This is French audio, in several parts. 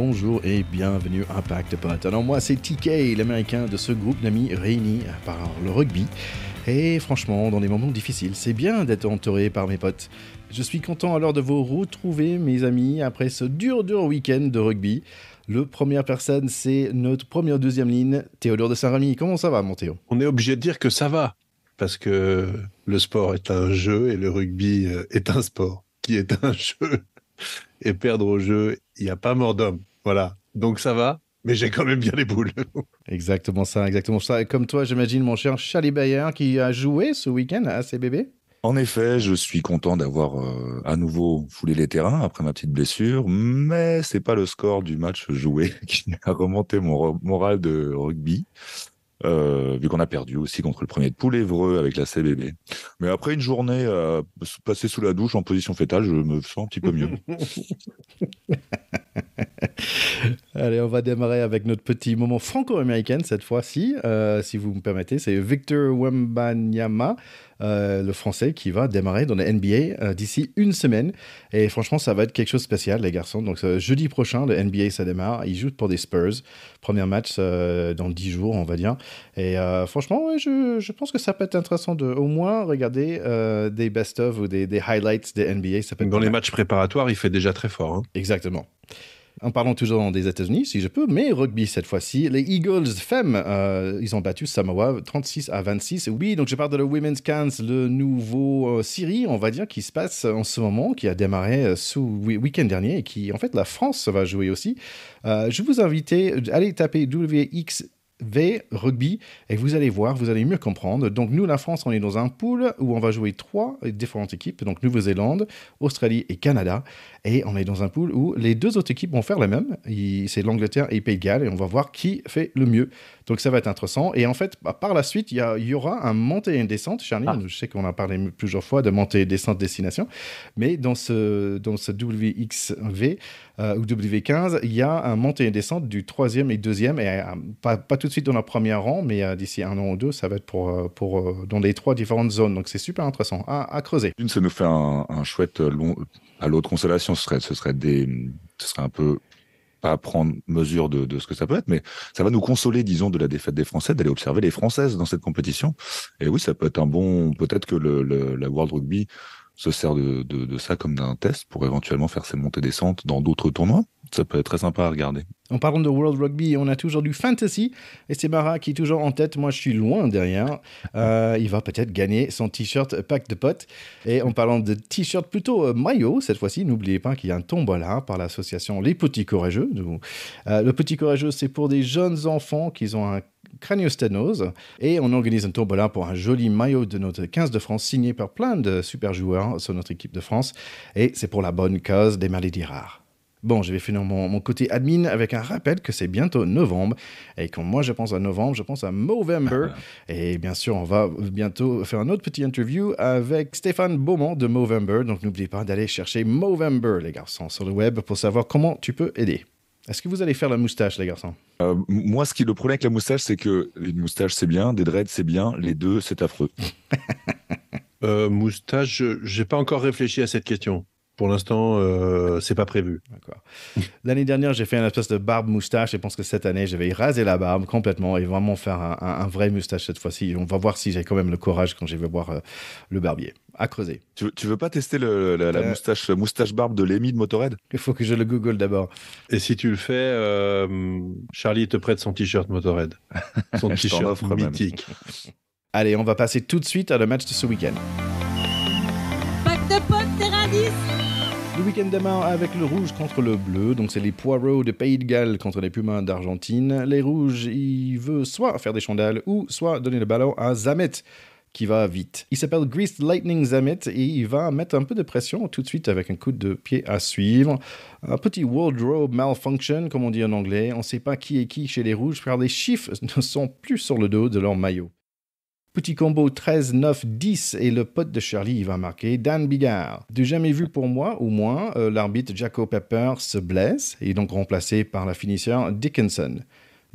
bonjour et bienvenue à Pack de Potes. Alors moi c'est TK, l'américain de ce groupe d'amis réunis par le rugby. Et franchement, dans les moments difficiles, c'est bien d'être entouré par mes potes. Je suis content alors de vous retrouver mes amis après ce dur week-end de rugby. Le première personne, c'est notre première deuxième ligne, Théodore de Saint-Rémy. Comment ça va mon Théo ? On est obligé de dire que ça va, parce que le sport est un jeu et le rugby est un sport qui est un jeu. Et perdre au jeu, il n'y a pas mort d'homme. Voilà, donc ça va, mais j'ai quand même bien les boules. Exactement ça. Et comme toi, j'imagine mon cher Charlie Bayer qui a joué ce week-end à CBB. En effet, je suis content d'avoir à nouveau foulé les terrains après ma petite blessure, mais c'est pas le score du match joué qui a remonté mon moral de rugby, vu qu'on a perdu aussi contre le premier de poule Évreux avec la CBB. Mais après une journée passée sous la douche en position fétale, je me sens un petit peu mieux. Allez, on va démarrer avec notre petit moment franco-américain cette fois-ci, si vous me permettez. C'est Victor Wembanyama, le Français, qui va démarrer dans la NBA d'ici une semaine. Et franchement, ça va être quelque chose de spécial, les garçons. Donc, jeudi prochain, le NBA, ça démarre. Ils jouent pour des Spurs. Premier match dans 10 jours, on va dire. Et franchement, ouais, je pense que ça peut être intéressant de au moins regarder des best-of ou des highlights des NBA. Ça peut être Dans les matchs préparatoires, il fait déjà très fort. Hein. Exactement. En parlant toujours des États-Unis, si je peux, mais rugby cette fois-ci. Les Eagles femmes, ils ont battu Samoa 36-26. Oui, donc je parle de la Women's Cans, le nouveau série, on va dire, qui se passe en ce moment, qui a démarré ce week-end dernier et qui, en fait, la France va jouer aussi. Je vous invite à aller taper WXV rugby et vous allez voir, vous allez mieux comprendre. Donc nous, la France, on est dans un pool où on va jouer 3 différentes équipes, donc Nouvelle-Zélande, Australie et Canada, et on est dans un pool où les 2 autres équipes vont faire la même, c'est l'Angleterre et Pays de Galles, et on va voir qui fait le mieux. Donc ça va être intéressant, et en fait, par la suite, il y aura un montée et une descente, Charlie, je sais qu'on a parlé plusieurs fois de montée et descente destination, mais dans ce WXV ou W15, il y a un montée et descente du 3e et 2e, et pas tout de suite dans la première rang, mais d'ici 1 an ou 2, ça va être pour dans les 3 différentes zones. Donc c'est super intéressant à creuser. Une, ça nous fait un chouette long à l'autre consolation. Ce serait un peu pas prendre mesure de ce que ça peut être, mais ça va nous consoler, disons, de la défaite des Français, d'aller observer les Françaises dans cette compétition. Et oui, ça peut être peut-être que la World Rugby se sert de ça comme d'un test pour éventuellement faire ses montées-descentes dans d'autres tournois. Ça peut être très sympa à regarder. En parlant de World Rugby, on a toujours du fantasy et c'est Mara qui est toujours en tête. Moi, je suis loin derrière. Il va peut-être gagner son t-shirt Pack de Potes. Et en parlant de t-shirt plutôt maillot, cette fois-ci, n'oubliez pas qu'il y a un tombola par l'association Les Petits Courageux. Le Petit Courageux, c'est pour des jeunes enfants qui ont un craniosténose et on organise un tombola pour un joli maillot de notre 15 de France signé par plein de super joueurs sur notre équipe de France et c'est pour la bonne cause des maladies rares. Bon, je vais finir mon côté admin avec un rappel que c'est bientôt novembre. Et quand moi je pense à novembre, je pense à Movember. Et bien sûr, on va bientôt faire un autre petit interview avec Stéphane Beaumont de Movember. Donc n'oubliez pas d'aller chercher Movember, les garçons, sur le web pour savoir comment tu peux aider. Est-ce que vous allez faire la moustache, les garçons ? Moi, le problème avec la moustache, c'est que une moustache, c'est bien, des dreads, c'est bien, les deux, c'est affreux. Moustache, j'ai pas encore réfléchi à cette question. Pour l'instant, c'est pas prévu. D'accord. L'année dernière, j'ai fait une espèce de barbe moustache et je pense que cette année, je vais raser la barbe complètement et vraiment faire un vrai moustache cette fois-ci. On va voir si j'ai quand même le courage quand je vais voir le barbier. À creuser. Tu veux pas tester la moustache barbe de Lémi de Motorhead ? Il faut que je le google d'abord. Et si tu le fais, Charlie te prête son t-shirt Motorhead. Son t-shirt mythique. Allez, on va passer tout de suite à le match de ce week-end. Pack de Potes, terrain 10. Le week-end démarre avec le rouge contre le bleu, donc c'est les Poireaux de Pays de Galles contre les Pumas d'Argentine. Les rouges, ils veulent soit faire des chandelles ou soit donner le ballon à Zamet, qui va vite. Il s'appelle Greased Lightning Zamet et il va mettre un peu de pression tout de suite avec un coup de pied à suivre. Un petit wardrobe malfunction, comme on dit en anglais. On ne sait pas qui est qui chez les rouges car les chiffres ne sont plus sur le dos de leur maillot. Petit combo 13-9-10 et le pote de Charlie il va marquer Dan Bigard. Du jamais vu pour moi, au moins, l'arbitre Jaco Pepper se blesse et est donc remplacé par la finisseur Dickinson.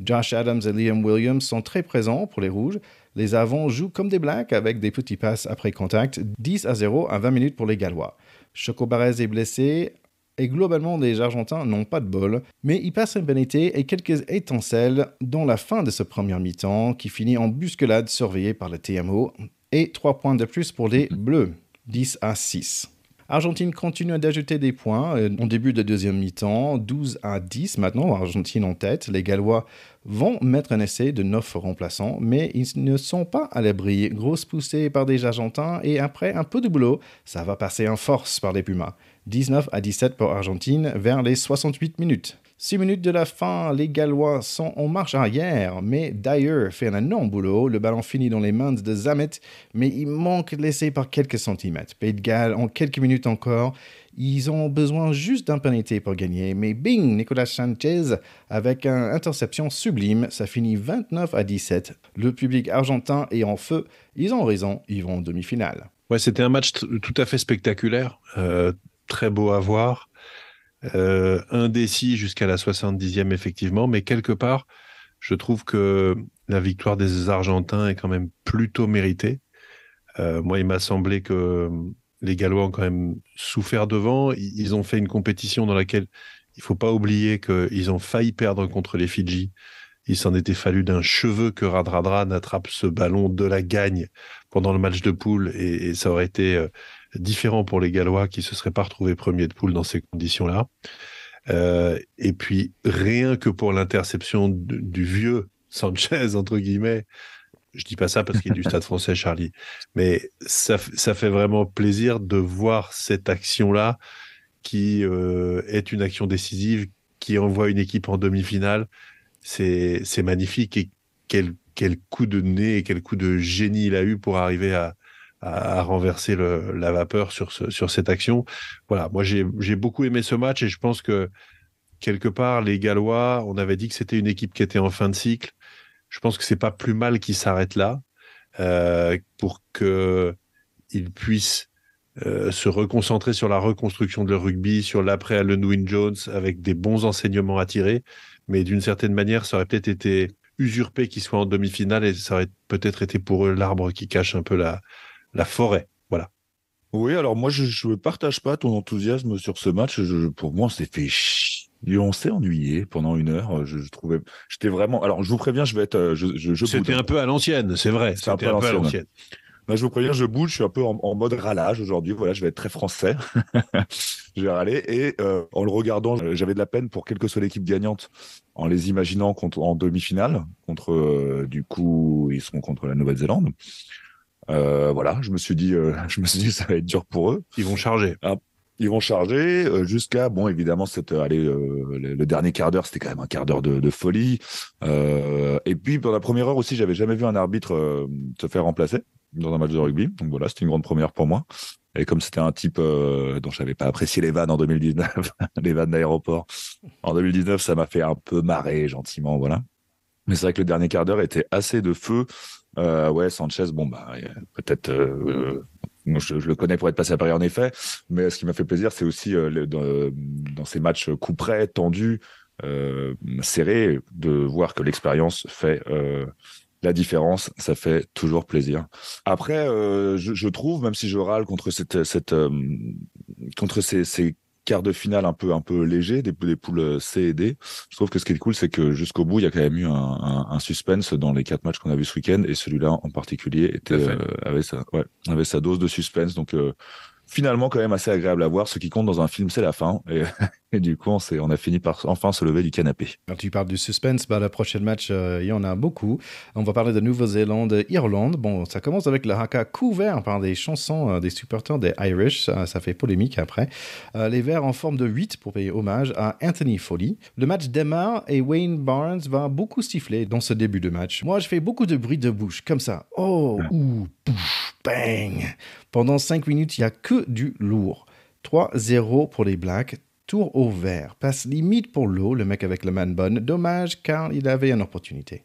Josh Adams et Liam Williams sont très présents pour les rouges. Les avants jouent comme des blacks avec des petits passes après contact, 10-0 à 20 minutes pour les Gallois. Choco Barrez est blessé Et globalement, les Argentins n'ont pas de bol, mais ils passent un bon été et quelques étincelles dans la fin de ce premier mi-temps qui finit en bousculade surveillée par le TMO et 3 points de plus pour les Bleus, 10-6. Argentine continue d'ajouter des points en début de deuxième mi-temps, 12-10 maintenant, Argentine en tête. Les Gallois vont mettre un essai de 9 remplaçants, mais ils ne sont pas à l'abri. Grosse poussée par des Argentins et après un peu de boulot, ça va passer en force par les Pumas. 19-17 pour Argentine vers les 68 minutes. 6 minutes de la fin, les Gallois sont en marche arrière, mais Dyer fait un énorme boulot. Le ballon finit dans les mains de Zamet, mais il manque l'essai par quelques centimètres. Pays de Galles, en quelques minutes encore, ils ont besoin juste d'un pénalité pour gagner. Mais bing, Nicolas Sanchez avec une interception sublime, ça finit 29-17. Le public argentin est en feu, ils ont raison, ils vont en demi-finale. Ouais, c'était un match tout à fait spectaculaire, très beau à voir. Indécis jusqu'à la 70e effectivement, mais quelque part je trouve que la victoire des Argentins est quand même plutôt méritée. Moi il m'a semblé que les Gallois ont quand même souffert devant, ils ont fait une compétition dans laquelle il faut pas oublier qu'ils ont failli perdre contre les Fidji. Il s'en était fallu d'un cheveu que Radradra n'attrape ce ballon de la gagne pendant le match de poule et ça aurait été différent pour les Gallois qui se seraient pas retrouvés premiers de poule dans ces conditions-là. Et puis, rien que pour l'interception du vieux Sanchez, entre guillemets, je dis pas ça parce qu'il est du Stade français, Charlie, mais ça fait vraiment plaisir de voir cette action-là qui est une action décisive, qui envoie une équipe en demi-finale. C'est magnifique et quel coup de nez et quel coup de génie il a eu pour arriver à renverser la vapeur sur cette action. Voilà, moi j'ai beaucoup aimé ce match et je pense que quelque part les Gallois, on avait dit que c'était une équipe qui était en fin de cycle. Je pense que c'est pas plus mal qu'ils s'arrêtent là pour qu'ils puissent se reconcentrer sur la reconstruction de leur rugby, sur l'après Alan Wynne-Jones avec des bons enseignements à tirer. Mais d'une certaine manière, ça aurait peut-être été usurpé qu'ils soient en demi-finale et ça aurait peut-être été pour eux l'arbre qui cache un peu la forêt. Voilà. Oui, alors moi, je ne partage pas ton enthousiasme sur ce match. Pour moi, on s'est fait chier. On s'est ennuyé pendant 1 heure. Je trouvais, j'étais vraiment. Alors, je vous préviens, je vais être. C'était un peu à l'ancienne, c'est vrai. C'était un peu à l'ancienne. Là, je vous préviens, je bouge. Je suis un peu en mode râlage aujourd'hui. Voilà, je vais être très français. Je vais râler. Et en le regardant, j'avais de la peine pour quelle que soit l'équipe gagnante, en les imaginant en demi-finale contre. Du coup, ils seront contre la Nouvelle-Zélande. Voilà, je me suis dit, ça va être dur pour eux. Ils vont charger. Ils vont charger jusqu'à, bon, évidemment, le dernier quart d'heure, c'était quand même un quart d'heure de folie. Et puis, pour la première heure aussi, j'avais jamais vu un arbitre se faire remplacer dans un match de rugby. Donc voilà, c'était une grande première pour moi. Et comme c'était un type dont j'avais pas apprécié les vannes en 2019, les vannes d'aéroport, en 2019, ça m'a fait un peu marrer gentiment, voilà. Mais c'est vrai que le dernier quart d'heure était assez de feu. Ouais, Sanchez, bon, bah, peut-être, je le connais pour être passé à Paris en effet, mais ce qui m'a fait plaisir, c'est aussi dans ces matchs coup près, tendus, serrés, de voir que l'expérience fait la différence. Ça fait toujours plaisir. Après, je trouve, même si je râle contre contre ces quarts de finale un peu léger, des poules C et D. Je trouve que ce qui est cool, c'est que jusqu'au bout, il y a quand même eu un suspense dans les 4 matchs qu'on a vus ce week-end, et celui-là en particulier avait sa dose de suspense. Donc finalement, quand même assez agréable à voir. Ce qui compte dans un film, c'est la fin. Et du coup, on a fini par enfin se lever du canapé. Quand tu parles du suspense, le prochain match, il y en a beaucoup. On va parler de Nouvelle-Zélande, Irlande. Bon, ça commence avec le haka couvert par des chansons des supporters des Irish. Ça fait polémique après. Les Verts en forme de 8 pour payer hommage à Anthony Foley. Le match démarre et Wayne Barnes va beaucoup siffler dans ce début de match. Moi, je fais beaucoup de bruit de bouche, comme ça. Oh, ouh, pouf, bang. Pendant 5 minutes, il n'y a que du lourd. 3-0 pour les Blacks. Tour au vert, passe limite pour l'eau, le mec avec le man bun. Dommage car il avait une opportunité.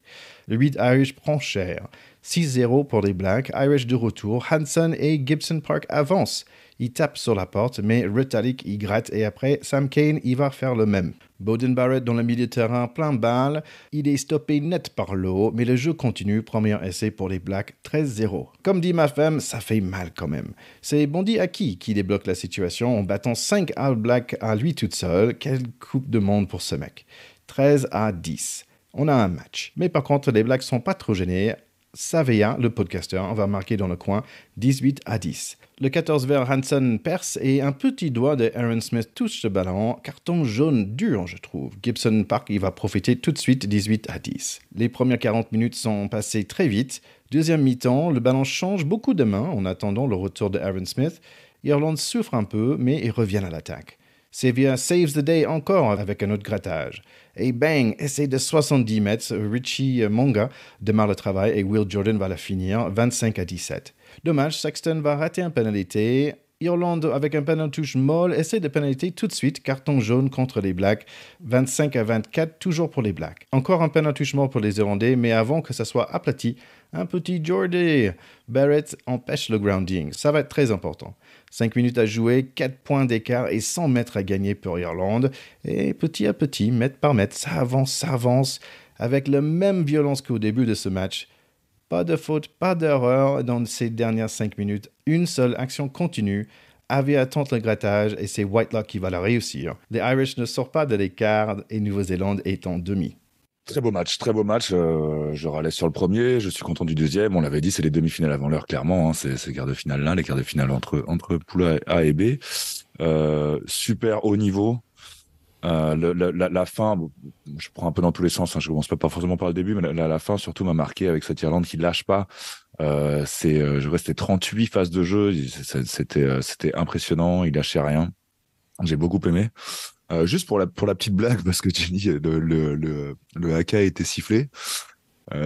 Le 8 Irish prend cher. 6-0 pour les Blacks, Irish de retour, Hanson et Gibson Park avancent. Il tape sur la porte, mais Retallick y gratte et après, Sam Cane y va faire le même. Beauden Barrett dans le milieu de terrain, plein balle. Il est stoppé net par l'eau, mais le jeu continue. Premier essai pour les Blacks, 13-0. Comme dit ma femme, ça fait mal quand même. C'est Bondi Aki qui débloque la situation en battant 5 All Blacks à lui toute seule. Quelle coupe de monde pour ce mec. 13-10. On a un match. Mais par contre, les Blacks sont pas trop gênés. Savea, le podcasteur, va marquer dans le coin 18-10. Le 14 vers Hanson perce et un petit doigt de Aaron Smith touche le ballon. Carton jaune dur, je trouve. Gibson Park, il va profiter tout de suite 18-10. Les premières 40 minutes sont passées très vite. Deuxième mi-temps, le ballon change beaucoup de mains en attendant le retour de Aaron Smith. Irlande souffre un peu, mais ils reviennent à l'attaque. Sevier saves the day encore avec un autre grattage. Et bang, essai de 70 mètres, Richie Monga démarre le travail et Will Jordan va la finir, 25-17. Dommage, Sexton va rater un pénalité. Irlande, avec un pénalty touche molle, essaie de pénalité tout de suite, carton jaune contre les Blacks, 25-24, toujours pour les Blacks. Encore un pénalty touche molle pour les Irlandais, mais avant que ça soit aplati, un petit Jordy. Barrett empêche le grounding, ça va être très important. 5 minutes à jouer, 4 points d'écart et 100 mètres à gagner pour Irlande. Et petit à petit, mètre par mètre, ça avance, avec la même violence qu'au début de ce match. Pas de faute, pas d'erreur dans ces dernières 5 minutes. Une seule action continue. Avia tente le grattage et c'est Whitelock qui va la réussir. Les Irish ne sortent pas de l'écart et Nouvelle-Zélande est en demi. Très beau match. Je râlais sur le premier, je suis content du deuxième. On l'avait dit, c'est les demi-finales avant l'heure, clairement. Hein. C'est les quarts de finale là, les quarts de finale entre poule A et B. Super haut niveau. La fin, je prends un peu dans tous les sens. Hein. Je commence pas forcément par le début, mais la fin surtout m'a marqué avec cette Irlande qui lâche pas. Je restais 38 phases de jeu. C'était impressionnant. Il lâchait rien. J'ai beaucoup aimé. Juste pour la petite blague, parce que Jenny, le haka a été sifflé.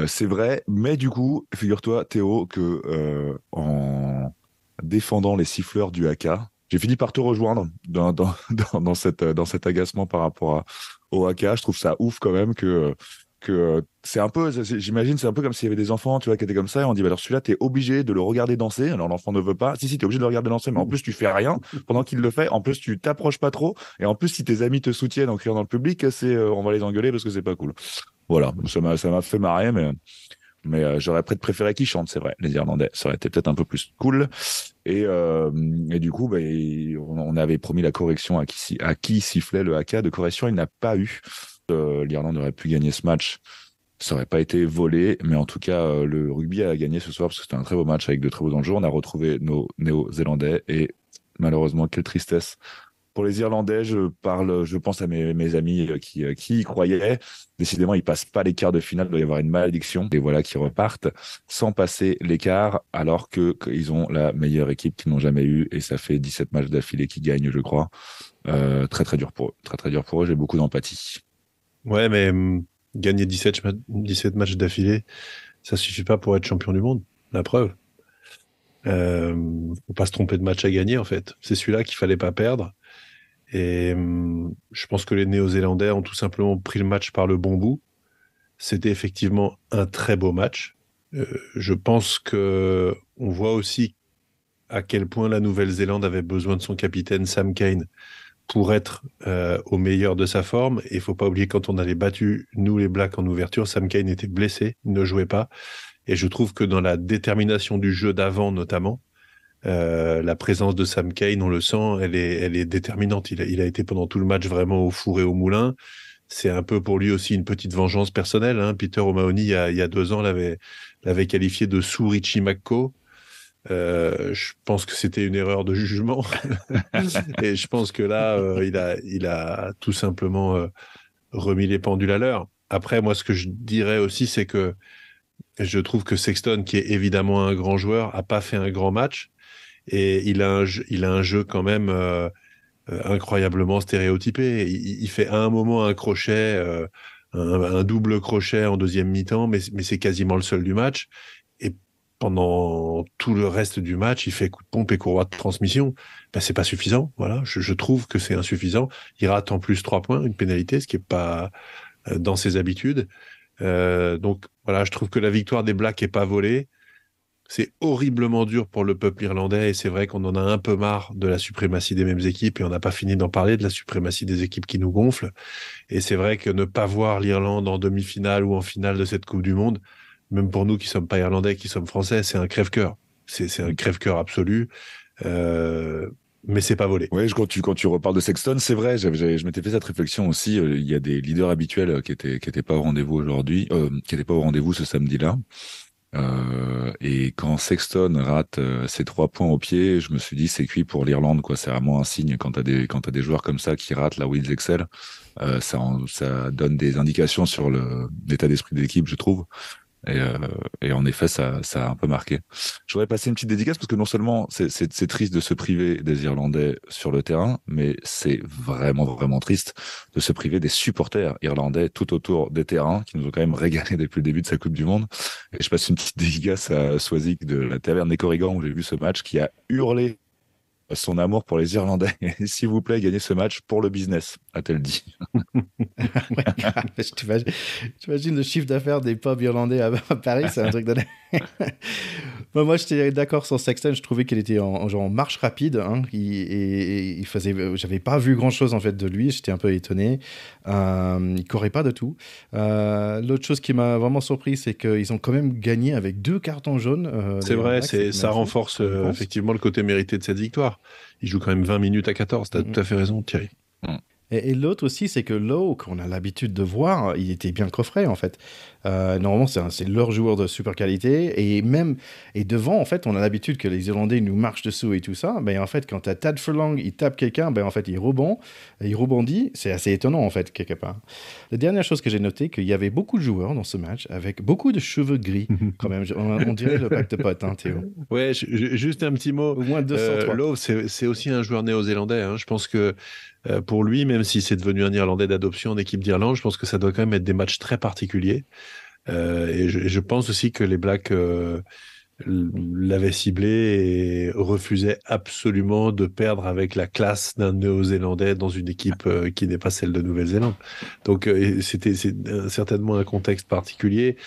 C'est vrai, mais du coup, figure-toi, Théo, que en défendant les siffleurs du haka, j'ai fini par te rejoindre dans cet agacement par rapport au haka. Je trouve ça ouf quand même que c'est un peu, j'imagine, c'est un peu comme s'il y avait des enfants, tu vois, qui étaient comme ça, et on dit, bah alors celui-là, t'es obligé de le regarder danser, alors l'enfant ne veut pas, si, t'es obligé de le regarder danser, mais en plus, tu fais rien pendant qu'il le fait, en plus, tu t'approches pas trop, et en plus, si tes amis te soutiennent en criant dans le public, on va les engueuler parce que c'est pas cool. Voilà, ça m'a fait marrer, mais j'aurais peut-être préféré qu'ils chantent, c'est vrai, les Irlandais, ça aurait été peut-être un peu plus cool, et du coup, bah, on avait promis la correction à qui sifflait le haka de correction, il n'a pas eu. L'Irlande aurait pu gagner ce match, ça aurait pas été volé, mais en tout cas le rugby a gagné ce soir parce que c'était un très beau match avec de très beaux enjeux. On a retrouvé nos Néo-Zélandais et malheureusement quelle tristesse pour les Irlandais. Je pense à mes amis qui y croyaient. Décidément, ils passent pas les quarts de finale, il doit y avoir une malédiction. Et voilà qui repartent sans passer l'écart alors qu'ils ont la meilleure équipe qu'ils n'ont jamais eue et ça fait 17 matchs d'affilée qu'ils gagnent, je crois. Très très dur pour eux. Très très dur pour eux. J'ai beaucoup d'empathie. Ouais, mais gagner 17 matchs d'affilée, ça suffit pas pour être champion du monde. La preuve. Faut pas se tromper de match à gagner, en fait. C'est celui-là qu'il fallait pas perdre. Et je pense que les Néo-Zélandais ont tout simplement pris le match par le bon bout. C'était effectivement un très beau match. Je pense que on voit aussi à quel point la Nouvelle-Zélande avait besoin de son capitaine Sam Cane pour être au meilleur de sa forme. Et il faut pas oublier, quand on avait battu, nous les Blacks, en ouverture, Sam Cane était blessé, il ne jouait pas. Et je trouve que dans la détermination du jeu d'avant, notamment, la présence de Sam Cane, on le sent, elle est déterminante. Il a été pendant tout le match vraiment au four et au moulin. C'est un peu pour lui aussi une petite vengeance personnelle. Hein. Peter O'Mahony, il y a 2 ans, l'avait qualifié de sous-Richie McCaw. Je pense que c'était une erreur de jugement et je pense que là il a tout simplement remis les pendules à l'heure. Après, moi, ce que je dirais aussi, c'est que je trouve que Sexton, qui est évidemment un grand joueur, a pas fait un grand match et il a un jeu quand même incroyablement stéréotypé. Il fait à un moment un crochet, un double crochet en deuxième mi-temps, mais c'est quasiment le seul du match. Et pendant tout le reste du match, il fait coup de pompe et courroie de transmission. Ben, c'est pas suffisant. Voilà. Je trouve que c'est insuffisant. Il rate en plus 3 points, une pénalité, ce qui est pas dans ses habitudes. Donc voilà, je trouve que la victoire des Blacks n'est pas volée. C'est horriblement dur pour le peuple irlandais et c'est vrai qu'on en a un peu marre de la suprématie des mêmes équipes et on n'a pas fini d'en parler, de la suprématie des équipes qui nous gonflent. Et c'est vrai que ne pas voir l'Irlande en demi-finale ou en finale de cette Coupe du Monde, même pour nous qui ne sommes pas irlandais, qui sommes français, c'est un crève-cœur. C'est un crève-cœur absolu. Mais c'est pas volé. Oui, quand tu reparles de Sexton, c'est vrai, je m'étais fait cette réflexion aussi. Il y a des leaders habituels qui étaient pas au rendez-vous aujourd'hui, qui étaient pas au rendez-vous ce samedi-là. Et quand Sexton rate ses 3 points au pied, je me suis dit c'est cuit pour l'Irlande, quoi. C'est vraiment un signe quand t'as des joueurs comme ça qui ratent là où ils excellent. Ça donne des indications sur l'état d'esprit de l'équipe, je trouve. Et en effet, ça a un peu marqué. Je voudrais passer une petite dédicace parce que non seulement c'est triste de se priver des Irlandais sur le terrain, mais c'est vraiment, vraiment triste de se priver des supporters irlandais tout autour des terrains qui nous ont quand même régalé depuis le début de sa Coupe du Monde. Et je passe une petite dédicace à Swazik de la Taverne des Corrigans où j'ai vu ce match qui a hurlé son amour pour les Irlandais. Et s'il vous plaît, gagnez ce match pour le business, a-t-elle dit. T'imagines le chiffre d'affaires des pubs irlandais à Paris, c'est un truc de... Moi, j'étais d'accord sur Sexton. Je trouvais qu'il était en marche rapide. Hein, et j'avais pas vu grand-chose en fait de lui. J'étais un peu étonné. Il courait pas de tout. L'autre chose qui m'a vraiment surpris, c'est qu'ils ont quand même gagné avec 2 cartons jaunes. C'est vrai, ça renforce effectivement le côté mérité de cette victoire. Il joue quand même 20 minutes à 14. T'as tout à fait raison, Thierry. Et l'autre aussi, c'est que Lowe, qu'on a l'habitude de voir, il était bien coffré, en fait. Normalement, c'est leur joueur de super qualité. Et devant, en fait, on a l'habitude que les Irlandais nous marchent dessous et tout ça. Ben, en fait, quand tu as Tad Furlong, il tape quelqu'un, ben, en fait, il rebondit. C'est assez étonnant, en fait, quelque part. La dernière chose que j'ai notée, qu'il y avait beaucoup de joueurs dans ce match, avec beaucoup de cheveux gris, quand même. On dirait le pack de potes, hein, Théo. Ouais, juste un petit mot. Au moins 203. Lowe, c'est aussi un joueur néo-zélandais. Hein. Je pense que pour lui, même si c'est devenu un Irlandais d'adoption en équipe d'Irlande, je pense que ça doit quand même être des matchs très particuliers. Et je pense aussi que les Blacks l'avaient ciblé et refusaient absolument de perdre avec la classe d'un Néo-Zélandais dans une équipe qui n'est pas celle de Nouvelle-Zélande. Donc c'est certainement un contexte particulier.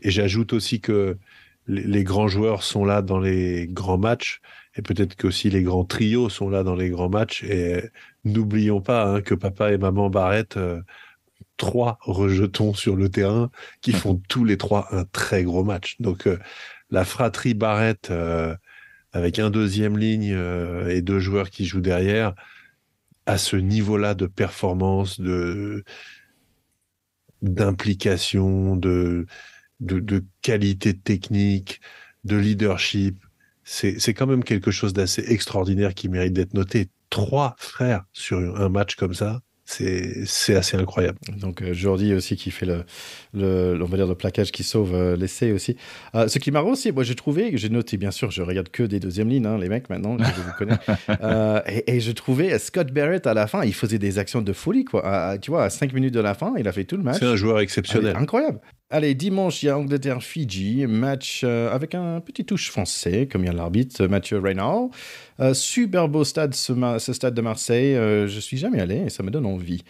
Et j'ajoute aussi que les grands joueurs sont là dans les grands matchs. Et peut-être qu'aussi les grands trios sont là dans les grands matchs. Et n'oublions pas que papa et maman Barrett, 3 rejetons sur le terrain qui font tous les 3 un très gros match. Donc la fratrie Barrett avec un deuxième ligne et 2 joueurs qui jouent derrière, à ce niveau-là de performance, d'implication, de qualité technique, de leadership, c'est quand même quelque chose d'assez extraordinaire qui mérite d'être noté. 3 frères sur un match comme ça, c'est assez incroyable. Donc Jordi aussi qui fait on va dire le plaquage qui sauve l'essai aussi. Ce qui m'a aussi, moi j'ai noté bien sûr, je regarde que des deuxièmes lignes, hein, les mecs maintenant, que je vous connais. Et je trouvais Scott Barrett à la fin, il faisait des actions de folie quoi. Tu vois, à 5 minutes de la fin, il a fait tout le match. C'est un joueur exceptionnel. Incroyable. Allez, dimanche, il y a Angleterre-Fidji, match avec un petit touche français, comme il y a l'arbitre Mathieu Reynal. Super beau stade, ce stade de Marseille. Je suis jamais allé et ça me donne envie.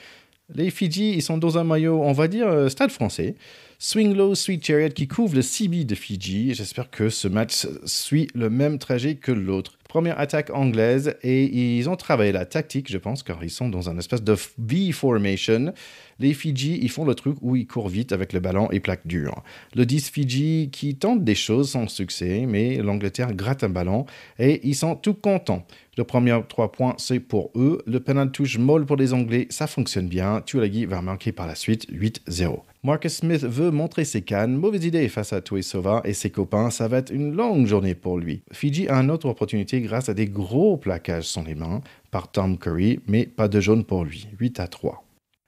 Les Fidji, ils sont dans un maillot, on va dire, stade français. Swing Low, Sweet Chariot qui couvre le CB de Fidji. J'espère que ce match suit le même trajet que l'autre. Première attaque anglaise et ils ont travaillé la tactique, je pense, car ils sont dans un espèce de V-formation. Les Fidji, ils font le truc où ils courent vite avec le ballon et plaquent dur. Le 10 Fidji qui tente des choses sans succès, mais l'Angleterre gratte un ballon et ils sont tout contents. Le premier 3 points, c'est pour eux. Le penalty touche molle pour les Anglais, ça fonctionne bien. Tuolagi va marquer par la suite 8-0. Marcus Smith veut montrer ses cannes. Mauvaise idée face à Tuisova et ses copains. Ça va être une longue journée pour lui. Fidji a une autre opportunité grâce à des gros plaquages sur les mains par Tom Curry, mais pas de jaune pour lui. 8-3.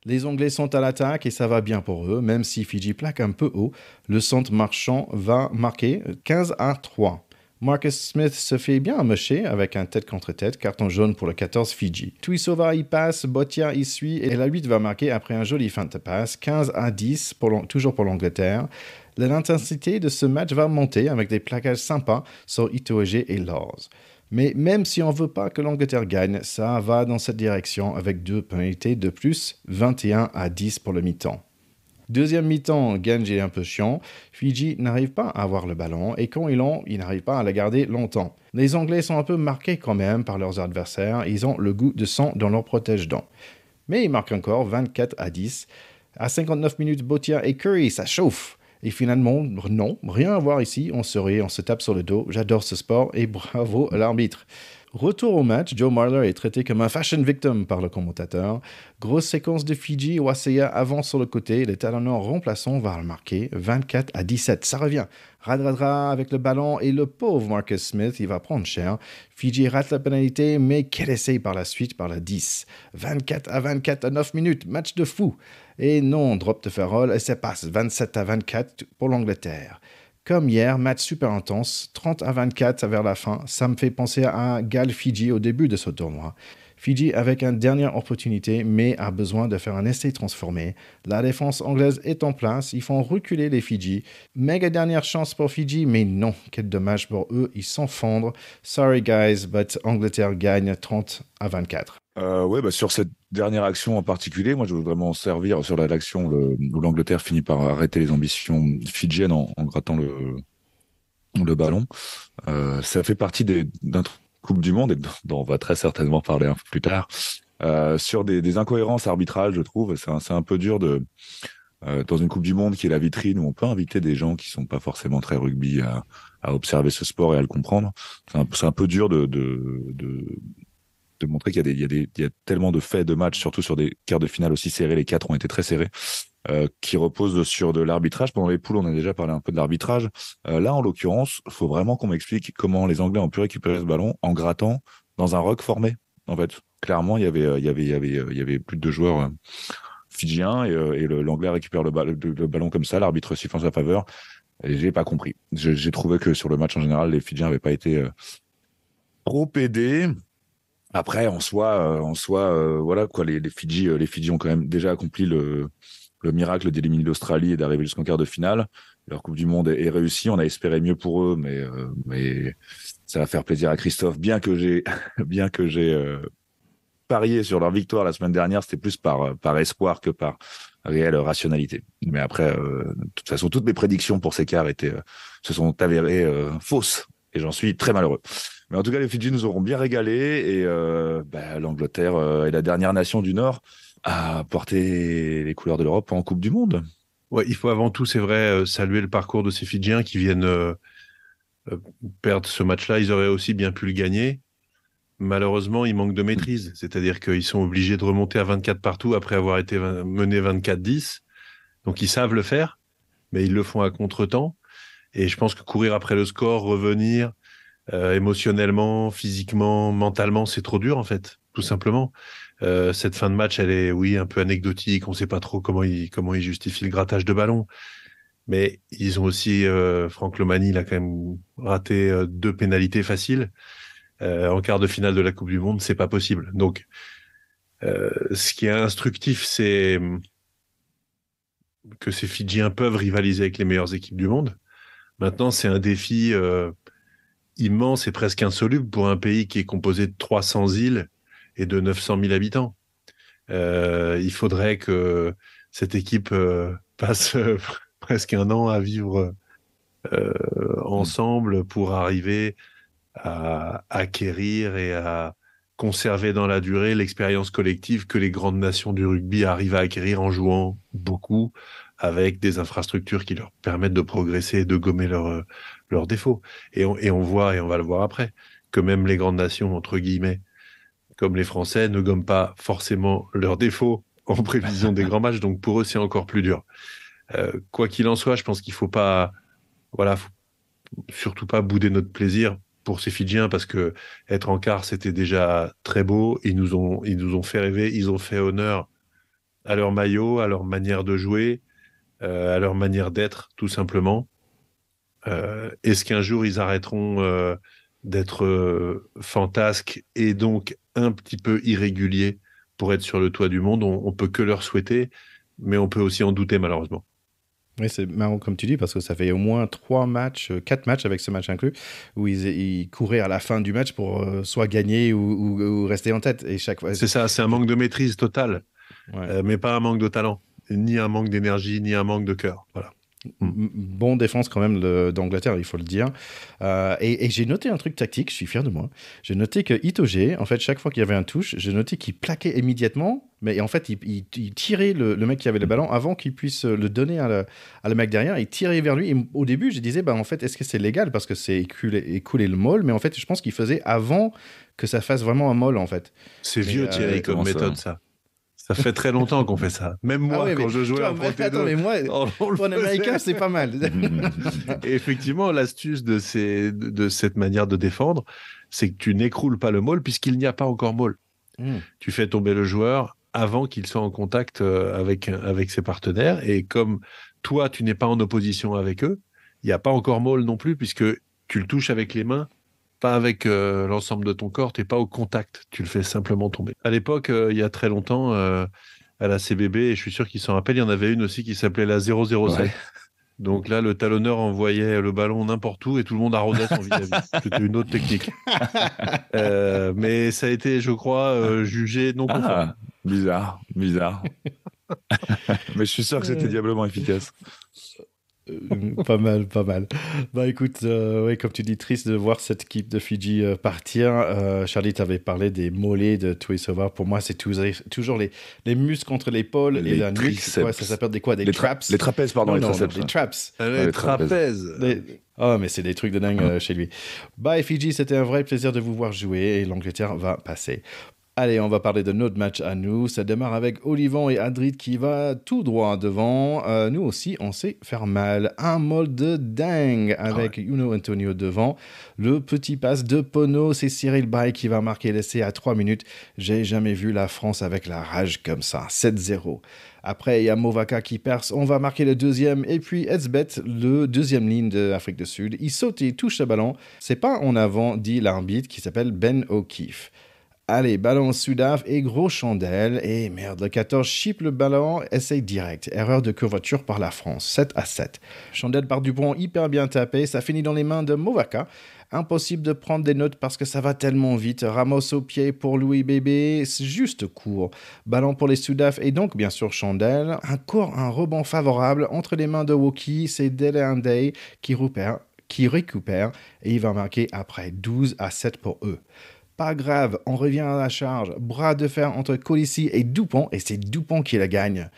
Les Anglais sont à l'attaque et ça va bien pour eux, même si Fidji plaque un peu haut. Le centre marchand va marquer 15-3. Marcus Smith se fait bien amocher avec un tête contre tête, carton jaune pour le 14 Fidji. Tuisova y passe, Botia y suit et la 8 va marquer après un joli fin de passe, 15-10 toujours pour l'Angleterre. L'intensité de ce match va monter avec des plaquages sympas sur Itoje et Laws. Mais même si on ne veut pas que l'Angleterre gagne, ça va dans cette direction avec 2 pénalités de plus, 21-10 pour le mi-temps. Deuxième mi-temps, Gange est un peu chiant. Fidji n'arrive pas à avoir le ballon et quand ils l'ont, ils n'arrivent pas à la garder longtemps. Les Anglais sont un peu marqués quand même par leurs adversaires. Ils ont le goût de sang dans leur protège-dents. Mais ils marquent encore 24-10. À 59 minutes, Botia et Curry, ça chauffe. Et finalement, non, rien à voir ici. On se tape sur le dos. J'adore ce sport et bravo à l'arbitre. Retour au match, Joe Marler est traité comme un fashion victim par le commentateur. Grosse séquence de Fidji, Wasea avance sur le côté, les talonneurs remplaçants va le marquer, 24-17, ça revient. Radradra avec le ballon et le pauvre Marcus Smith, il va prendre cher. Fidji rate la pénalité, mais quel essai par la suite par la 10. 24-24 à 9 minutes, match de fou. Et non, drop de Farrell et ça passe 27-24 pour l'Angleterre. Comme hier, match super intense, 30-24 vers la fin, ça me fait penser à Galles-Fidji au début de ce tournoi. Fidji avec une dernière opportunité, mais a besoin de faire un essai transformé. La défense anglaise est en place, ils font reculer les Fidji. Méga dernière chance pour Fidji, mais non, quel dommage pour eux, ils s'enfondrent. Sorry guys, but Angleterre gagne 30-24. Sur cette dernière action en particulier, moi je veux vraiment servir sur l'action où l'Angleterre finit par arrêter les ambitions fidjiennes en grattant le ballon. Ça fait partie d'un Coupe du Monde, et dont on va très certainement parler un peu plus tard, sur des incohérences arbitrales, je trouve. C'est un peu dur dans une Coupe du Monde qui est la vitrine où on peut inviter des gens qui sont pas forcément très rugby à observer ce sport et à le comprendre. C'est un peu dur de montrer qu'il y a tellement de faits de match, surtout sur des quarts de finale aussi serrés, les 4 ont été très serrés, qui reposent sur de l'arbitrage. Pendant les poules, on a déjà parlé un peu de l'arbitrage. Là, en l'occurrence, il faut vraiment qu'on m'explique comment les Anglais ont pu récupérer ce ballon en grattant dans un ruck formé. En fait, clairement, il y avait plus de 2 joueurs fidjiens et l'Anglais récupère le ballon comme ça, l'arbitre siffle en sa faveur. Et j'ai pas compris. J'ai trouvé que sur le match en général, les Fidjiens n'avaient pas été trop aidés. Après, en soi, voilà quoi, les Fidji ont quand même déjà accompli le miracle d'éliminer l'Australie et d'arriver jusqu'en quart de finale. Leur Coupe du Monde est réussie. On a espéré mieux pour eux, mais ça va faire plaisir à Christophe. Bien que j'ai parié sur leur victoire la semaine dernière, c'était plus par espoir que par réelle rationalité. Mais après, de toute façon, toutes mes prédictions pour ces quarts se sont avérées fausses. Et j'en suis très malheureux. Mais en tout cas, les Fidji nous auront bien régalé et l'Angleterre est la dernière nation du Nord à porter les couleurs de l'Europe en Coupe du Monde. Ouais, il faut avant tout, c'est vrai, saluer le parcours de ces Fidjiens qui viennent perdre ce match-là. Ils auraient aussi bien pu le gagner. Malheureusement, ils manquent de maîtrise. C'est-à-dire qu'ils sont obligés de remonter à 24 partout après avoir été menés 24-10. Donc, ils savent le faire, mais ils le font à contre-temps. Et je pense que courir après le score, revenir émotionnellement, physiquement, mentalement, c'est trop dur en fait, tout simplement. Cette fin de match, elle est, oui, un peu anecdotique. On ne sait pas trop comment ils justifient le grattage de ballon. Mais ils ont aussi, Franck Lomani, il a quand même raté 2 pénalités faciles. En quart de finale de la Coupe du Monde, c'est pas possible. Donc, ce qui est instructif, c'est que ces Fidjiens peuvent rivaliser avec les meilleures équipes du monde. Maintenant, c'est un défi immense et presque insoluble pour un pays qui est composé de 300 îles et de 900 000 habitants. Il faudrait que cette équipe passe presque un an à vivre ensemble pour arriver à acquérir et à conserver dans la durée l'expérience collective que les grandes nations du rugby arrivent à acquérir en jouant beaucoup avec des infrastructures qui leur permettent de progresser et de gommer leurs défauts. Et on voit, et on va le voir après, que même les grandes nations, entre guillemets, comme les Français, ne gomment pas forcément leurs défauts en prévision des grands matchs. Donc pour eux, c'est encore plus dur. Quoi qu'il en soit, je pense qu'il faut surtout pas bouder notre plaisir pour ces Fidjiens, parce que être en quart, c'était déjà très beau. Ils nous ont fait rêver. Ils ont fait honneur à leur maillot, à leur manière de jouer, à leur manière d'être, tout simplement. Est-ce qu'un jour, ils arrêteront d'être fantasques et donc un petit peu irréguliers pour être sur le toit du monde? On peut que leur souhaiter, mais on peut aussi en douter, malheureusement. Oui, c'est marrant comme tu dis, parce que ça fait au moins 4 matchs avec ce match inclus, où ils couraient à la fin du match pour soit gagner ou rester en tête. Et chaque fois, c'est ça, c'est un manque de maîtrise totale, mais pas un manque de talent. ni un manque d'énergie, ni un manque de cœur. Voilà. Bon défense quand même d'Angleterre, il faut le dire. Et j'ai noté un truc tactique, je suis fier de moi. J'ai noté que Itoje, en fait, chaque fois qu'il y avait un touche, j'ai noté qu'il plaquait immédiatement, mais en fait, il tirait le mec qui avait le ballon avant qu'il puisse le donner à le mec derrière. Il tirait vers lui. Et au début, je disais, en fait, est-ce que c'est légal parce que c'est écouler le maul? Mais en fait, je pense qu'il faisait avant que ça fasse vraiment un maul, en fait. C'est vieux, Thierry, comme méthode, ça. Ça fait très longtemps qu'on fait ça. Même moi, quand je jouais en Pro T2, mais moi, pour un Américain, c'est pas mal. Et effectivement, l'astuce de cette manière de défendre, c'est que tu n'écroules pas le maul puisqu'il n'y a pas encore maul. Tu fais tomber le joueur avant qu'il soit en contact avec ses partenaires. Et comme toi, tu n'es pas en opposition avec eux, il n'y a pas encore maul non plus puisque tu le touches avec les mains, pas avec l'ensemble de ton corps, tu n'es pas au contact, tu le fais simplement tomber. À l'époque, il y a très longtemps, à la CBB, et je suis sûr qu'ils s'en rappellent, il y en avait une aussi qui s'appelait la 007. Ouais. Donc là, le talonneur envoyait le ballon n'importe où et tout le monde arrosait son vis-à-vis. C'était une autre technique. Mais ça a été, je crois, jugé non conforme. Bizarre. Mais je suis sûr que c'était diablement efficace. Pas mal. Écoute, ouais, comme tu dis, triste de voir cette équipe de Fidji partir. Charlie t'avait parlé des mollets de Tuisova. Pour moi, c'est toujours les muscles entre l'épaule et la nuque. Ça s'appelle des traps. Les trapèzes, pardon, les traps. Les trapèzes. Oh, mais c'est des trucs de dingue chez lui. Bye Fidji, c'était un vrai plaisir de vous voir jouer et l'Angleterre va passer. Allez, on va parler de notre match à nous. Ça démarre avec Olivon et Adrit qui va tout droit devant. Nous aussi, on sait faire mal. Un mol de dingue avec Uno Antonio devant. Le petit passe de Pono, c'est Cyril Bay qui va marquer l'essai à 3 minutes. J'ai jamais vu la France avec la rage comme ça. 7-0. Après, il y a Movaka qui perce. On va marquer le deuxième. Et puis, Etzbet, le deuxième ligne de l'Afrique du Sud. Il saute et il touche le ballon. C'est pas en avant, dit l'arbitre qui s'appelle Ben O'Keefe. Allez, ballon Sudaf et gros chandelle. Et merde, le 14 chip le ballon, essaye direct. Erreur de couverture par la France, 7-7. Chandelle par Dupont, hyper bien tapé. Ça finit dans les mains de Movaka. Impossible de prendre des notes parce que ça va tellement vite. Ramos au pied pour Louis Bébé, c'est juste court. Ballon pour les Sudaf et donc bien sûr Chandelle. Encore un rebond favorable entre les mains de Woki. C'est Dele Andey qui récupère et il va marquer après 12-7 pour eux. Pas grave, on revient à la charge. Bras de fer entre Colissi et Dupont, et c'est Dupont qui la gagne.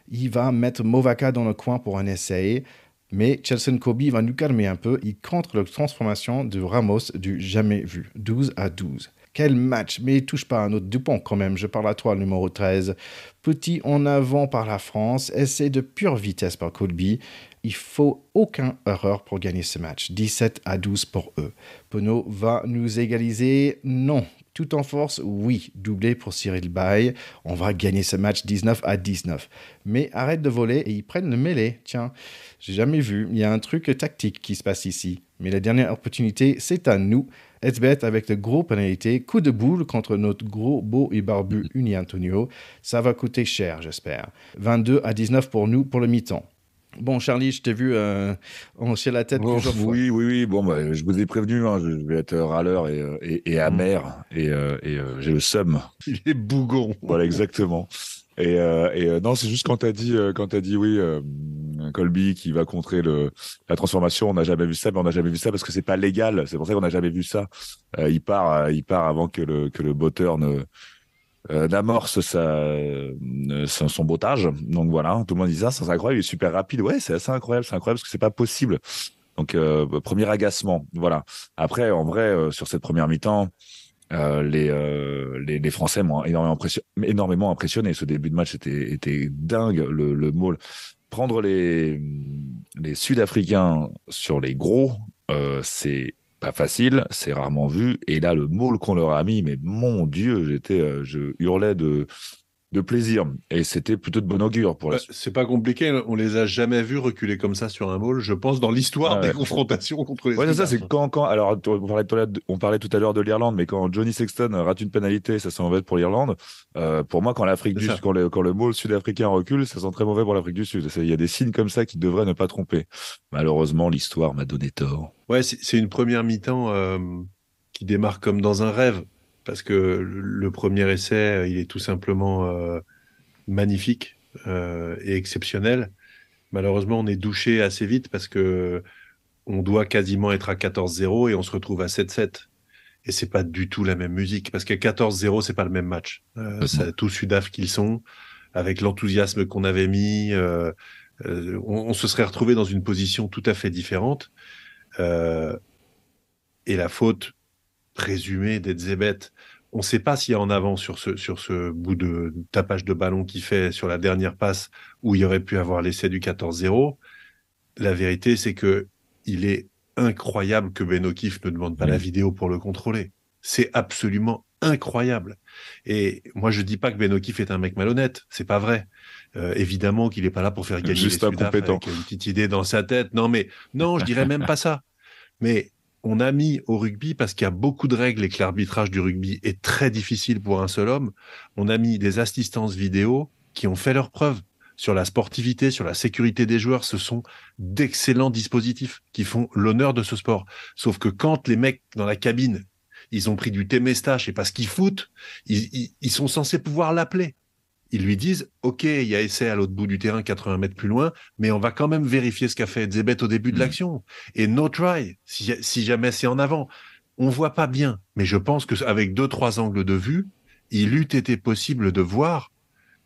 Il va mettre Movaka dans le coin pour un essai, mais Chelson Kobe va nous calmer un peu. Il contre la transformation de Ramos du jamais vu. 12-12. Quel match, mais il touche pas un autre Dupont quand même. Je parle à toi, le numéro 13. Petit en avant par la France, essai de pure vitesse par Colby. Il faut aucune erreur pour gagner ce match. 17-12 pour eux. Pono va nous égaliser. Non. Tout en force, oui. Doublé pour Cyril Bay. On va gagner ce match 19-19. Mais arrête de voler et ils prennent le mêlée. Tiens, j'ai jamais vu. Il y a un truc tactique qui se passe ici. Mais la dernière opportunité, c'est à nous. Etzbet avec le gros pénalité. Coup de boule contre notre gros, beau et barbu Uni Antonio. Ça va coûter cher, j'espère. 22-19 pour nous pour le mi-temps. Bon, Charlie, je t'ai vu hocher la tête plusieurs fois. Oui. Bon, je vous ai prévenu, hein, je vais être râleur et amer et j'ai le seum. Il est bougon. Voilà, exactement. Et non, c'est juste quand t'as dit oui, Colby qui va contrer la transformation, on n'a jamais vu ça, mais on n'a jamais vu ça parce que c'est pas légal. C'est pour ça qu'on n'a jamais vu ça. Il part avant que le botteur n'amorce son bottage. Donc voilà, tout le monde dit ça, c'est incroyable, il est super rapide. Ouais, c'est assez incroyable, parce que c'est pas possible. Donc premier agacement, voilà. Après, en vrai, sur cette première mi-temps, les Français m'ont énormément impressionné. Ce début de match était dingue. Le maul, prendre les Sud-Africains sur les gros, c'est pas facile, c'est rarement vu. Et là, le maul qu'on leur a mis, mais mon Dieu, je hurlais de plaisir. Et c'était plutôt de bon augure pour la suite. C'est pas compliqué, on les a jamais vus reculer comme ça sur un maul, je pense, dans l'histoire des confrontations contre les c'est ça, c'est alors, on parlait tout à l'heure de l'Irlande, mais quand Johnny Sexton rate une pénalité, ça sent mauvais pour l'Irlande. Pour moi, quand le maul sud-africain recule, ça sent très mauvais pour l'Afrique du Sud. Il y a des signes comme ça qui devraient ne pas tromper. Malheureusement, l'histoire m'a donné tort. Ouais, c'est une première mi-temps qui démarre comme dans un rêve. Parce que le premier essai, il est tout simplement magnifique. est exceptionnel. Malheureusement, on est douché assez vite parce que on doit quasiment être à 14-0 et on se retrouve à 7-7. Et c'est pas du tout la même musique parce qu'à 14-0, c'est pas le même match. C'est tout Sudaf qu'ils sont, avec l'enthousiasme qu'on avait mis, on se serait retrouvé dans une position tout à fait différente. Et la faute présumée d'Etzebet, on ne sait pas s'il y a en avant sur ce bout de tapage de ballon qu'il fait sur la dernière passe où il aurait pu avoir l'essai du 14-0. La vérité, c'est que il est incroyable que Ben O'Keefe ne demande pas la vidéo pour le contrôler. C'est absolument incroyable. Et moi, je dis pas que Ben O'Keefe est un mec malhonnête. C'est pas vrai. Évidemment qu'il est pas là pour faire gagner Juste les Sudaf incompétent. avec une petite idée dans sa tête. Non, je dirais même pas ça. Mais on a mis au rugby, parce qu'il y a beaucoup de règles et que l'arbitrage du rugby est très difficile pour un seul homme, on a mis des assistances vidéo qui ont fait leurs preuves sur la sportivité, sur la sécurité des joueurs. Ce sont d'excellents dispositifs qui font l'honneur de ce sport. Sauf que quand les mecs dans la cabine, ils ont pris du Temestache et parce qu'ils foutent, ils sont censés pouvoir l'appeler. Ils lui disent, OK, il y a essai à l'autre bout du terrain, 80 mètres plus loin, mais on va quand même vérifier ce qu'a fait Zebet au début de l'action. Et no try, si jamais c'est en avant. On voit pas bien, mais je pense qu'avec 2-3 angles de vue, il eût été possible de voir.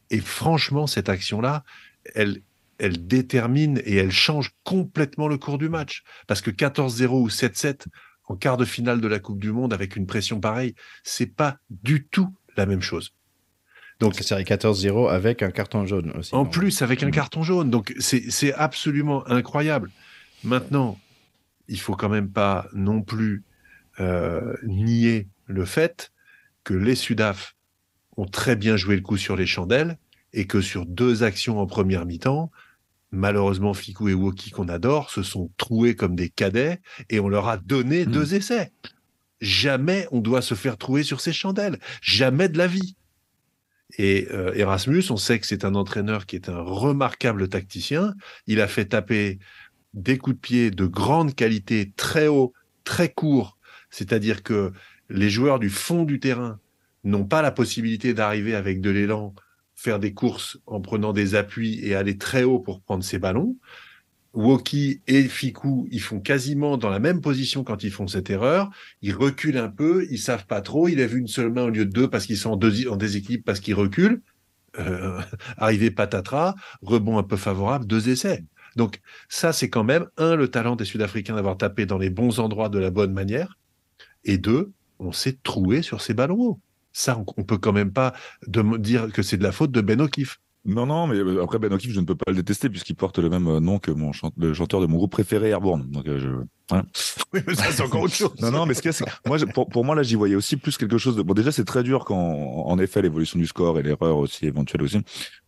Et franchement, cette action-là, elle détermine et elle change complètement le cours du match. Parce que 14-0 ou 7-7 en quart de finale de la Coupe du Monde avec une pression pareille, c'est pas du tout la même chose. Donc, c'est série 14-0 avec un carton jaune aussi. En plus, avec un carton jaune. Donc, c'est absolument incroyable. Maintenant, il faut quand même pas non plus nier le fait que les Sudaf ont très bien joué le coup sur les chandelles et que sur 2 actions en première mi-temps, malheureusement, Fickou et Woki, qu'on adore, se sont troués comme des cadets et on leur a donné 2 essais. Jamais on doit se faire trouer sur ces chandelles. Jamais de la vie. Et Erasmus, on sait que c'est un entraîneur qui est un remarquable tacticien. Il a fait taper des coups de pied de grande qualité, très haut, très court. C'est-à-dire que les joueurs du fond du terrain n'ont pas la possibilité d'arriver avec de l'élan, faire des courses en prenant des appuis et aller très haut pour prendre ces ballons. Woki et Fickou, ils font quasiment dans la même position quand ils font cette erreur. Ils reculent un peu, ils savent pas trop. Il a vu une seule main au lieu de 2 parce qu'ils sont en déséquilibre, parce qu'ils reculent. Arrivé patatras, rebond un peu favorable, 2 essais. Donc ça, c'est quand même, 1, le talent des Sud-Africains d'avoir tapé dans les bons endroits de la bonne manière, et 2, on s'est troué sur ces ballons hauts. Ça, on peut quand même pas dire que c'est de la faute de Ben O'Keefe. Non, mais après Ben O'Keefe, je ne peux pas le détester puisqu'il porte le même nom que le chanteur de mon groupe préféré, Airborne. Donc, Oui, mais ça, c'est encore autre chose. non, mais ce qu'il y a, c'est que moi, pour moi, là, j'y voyais aussi plus quelque chose de. Bon, déjà, c'est très dur quand, en effet, l'évolution du score et l'erreur aussi éventuelle aussi.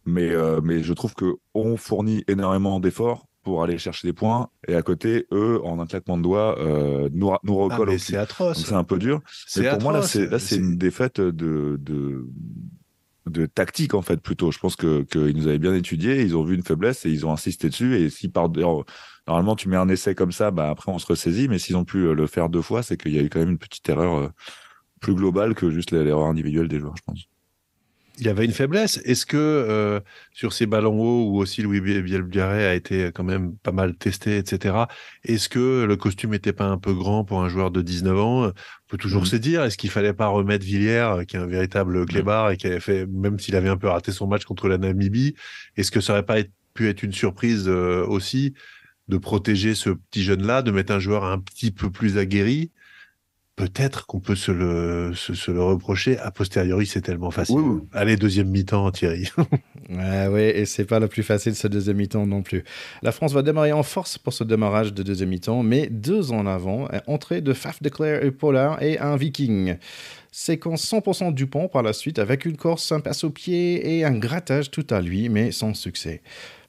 Mais je trouve que on fournit énormément d'efforts pour aller chercher des points et à côté, eux, en un claquement de doigts, nous recollent aussi. C'est atroce. Donc, c'est un peu dur. Mais pour moi, là, c'est une défaite de tactique en fait plutôt. Je pense qu'ils nous avaient bien étudié, ils ont vu une faiblesse et ils ont insisté dessus. Et si normalement tu mets un essai comme ça, bah après on se ressaisit. Mais s'ils ont pu le faire 2 fois, c'est qu'il y a eu quand même une petite erreur plus globale que juste l'erreur individuelle des joueurs, je pense. Il y avait une faiblesse. Est-ce que sur ces ballons hauts, où aussi Louis Bielbiarré a été quand même pas mal testé, etc., est-ce que le costume n'était pas un peu grand pour un joueur de 19 ans? On peut toujours se dire, est-ce qu'il fallait pas remettre Villiers, qui est un véritable clébard et qui avait fait, même s'il avait un peu raté son match contre la Namibie, est-ce que ça aurait pas pu être une surprise aussi de protéger ce petit jeune-là, de mettre un joueur un petit peu plus aguerri? Peut-être qu'on peut se le reprocher. A posteriori, c'est tellement facile. Oui. Allez, deuxième mi-temps, Thierry. Oui, et c'est pas le plus facile ce deuxième mi-temps non plus. La France va démarrer en force pour ce démarrage de deuxième mi-temps, mais 2 en avant, entrée de Faf de Clerc et Pollard et un Viking. Séquence 100% Dupont par la suite avec une course, un passe au pied et un grattage tout à lui, mais sans succès.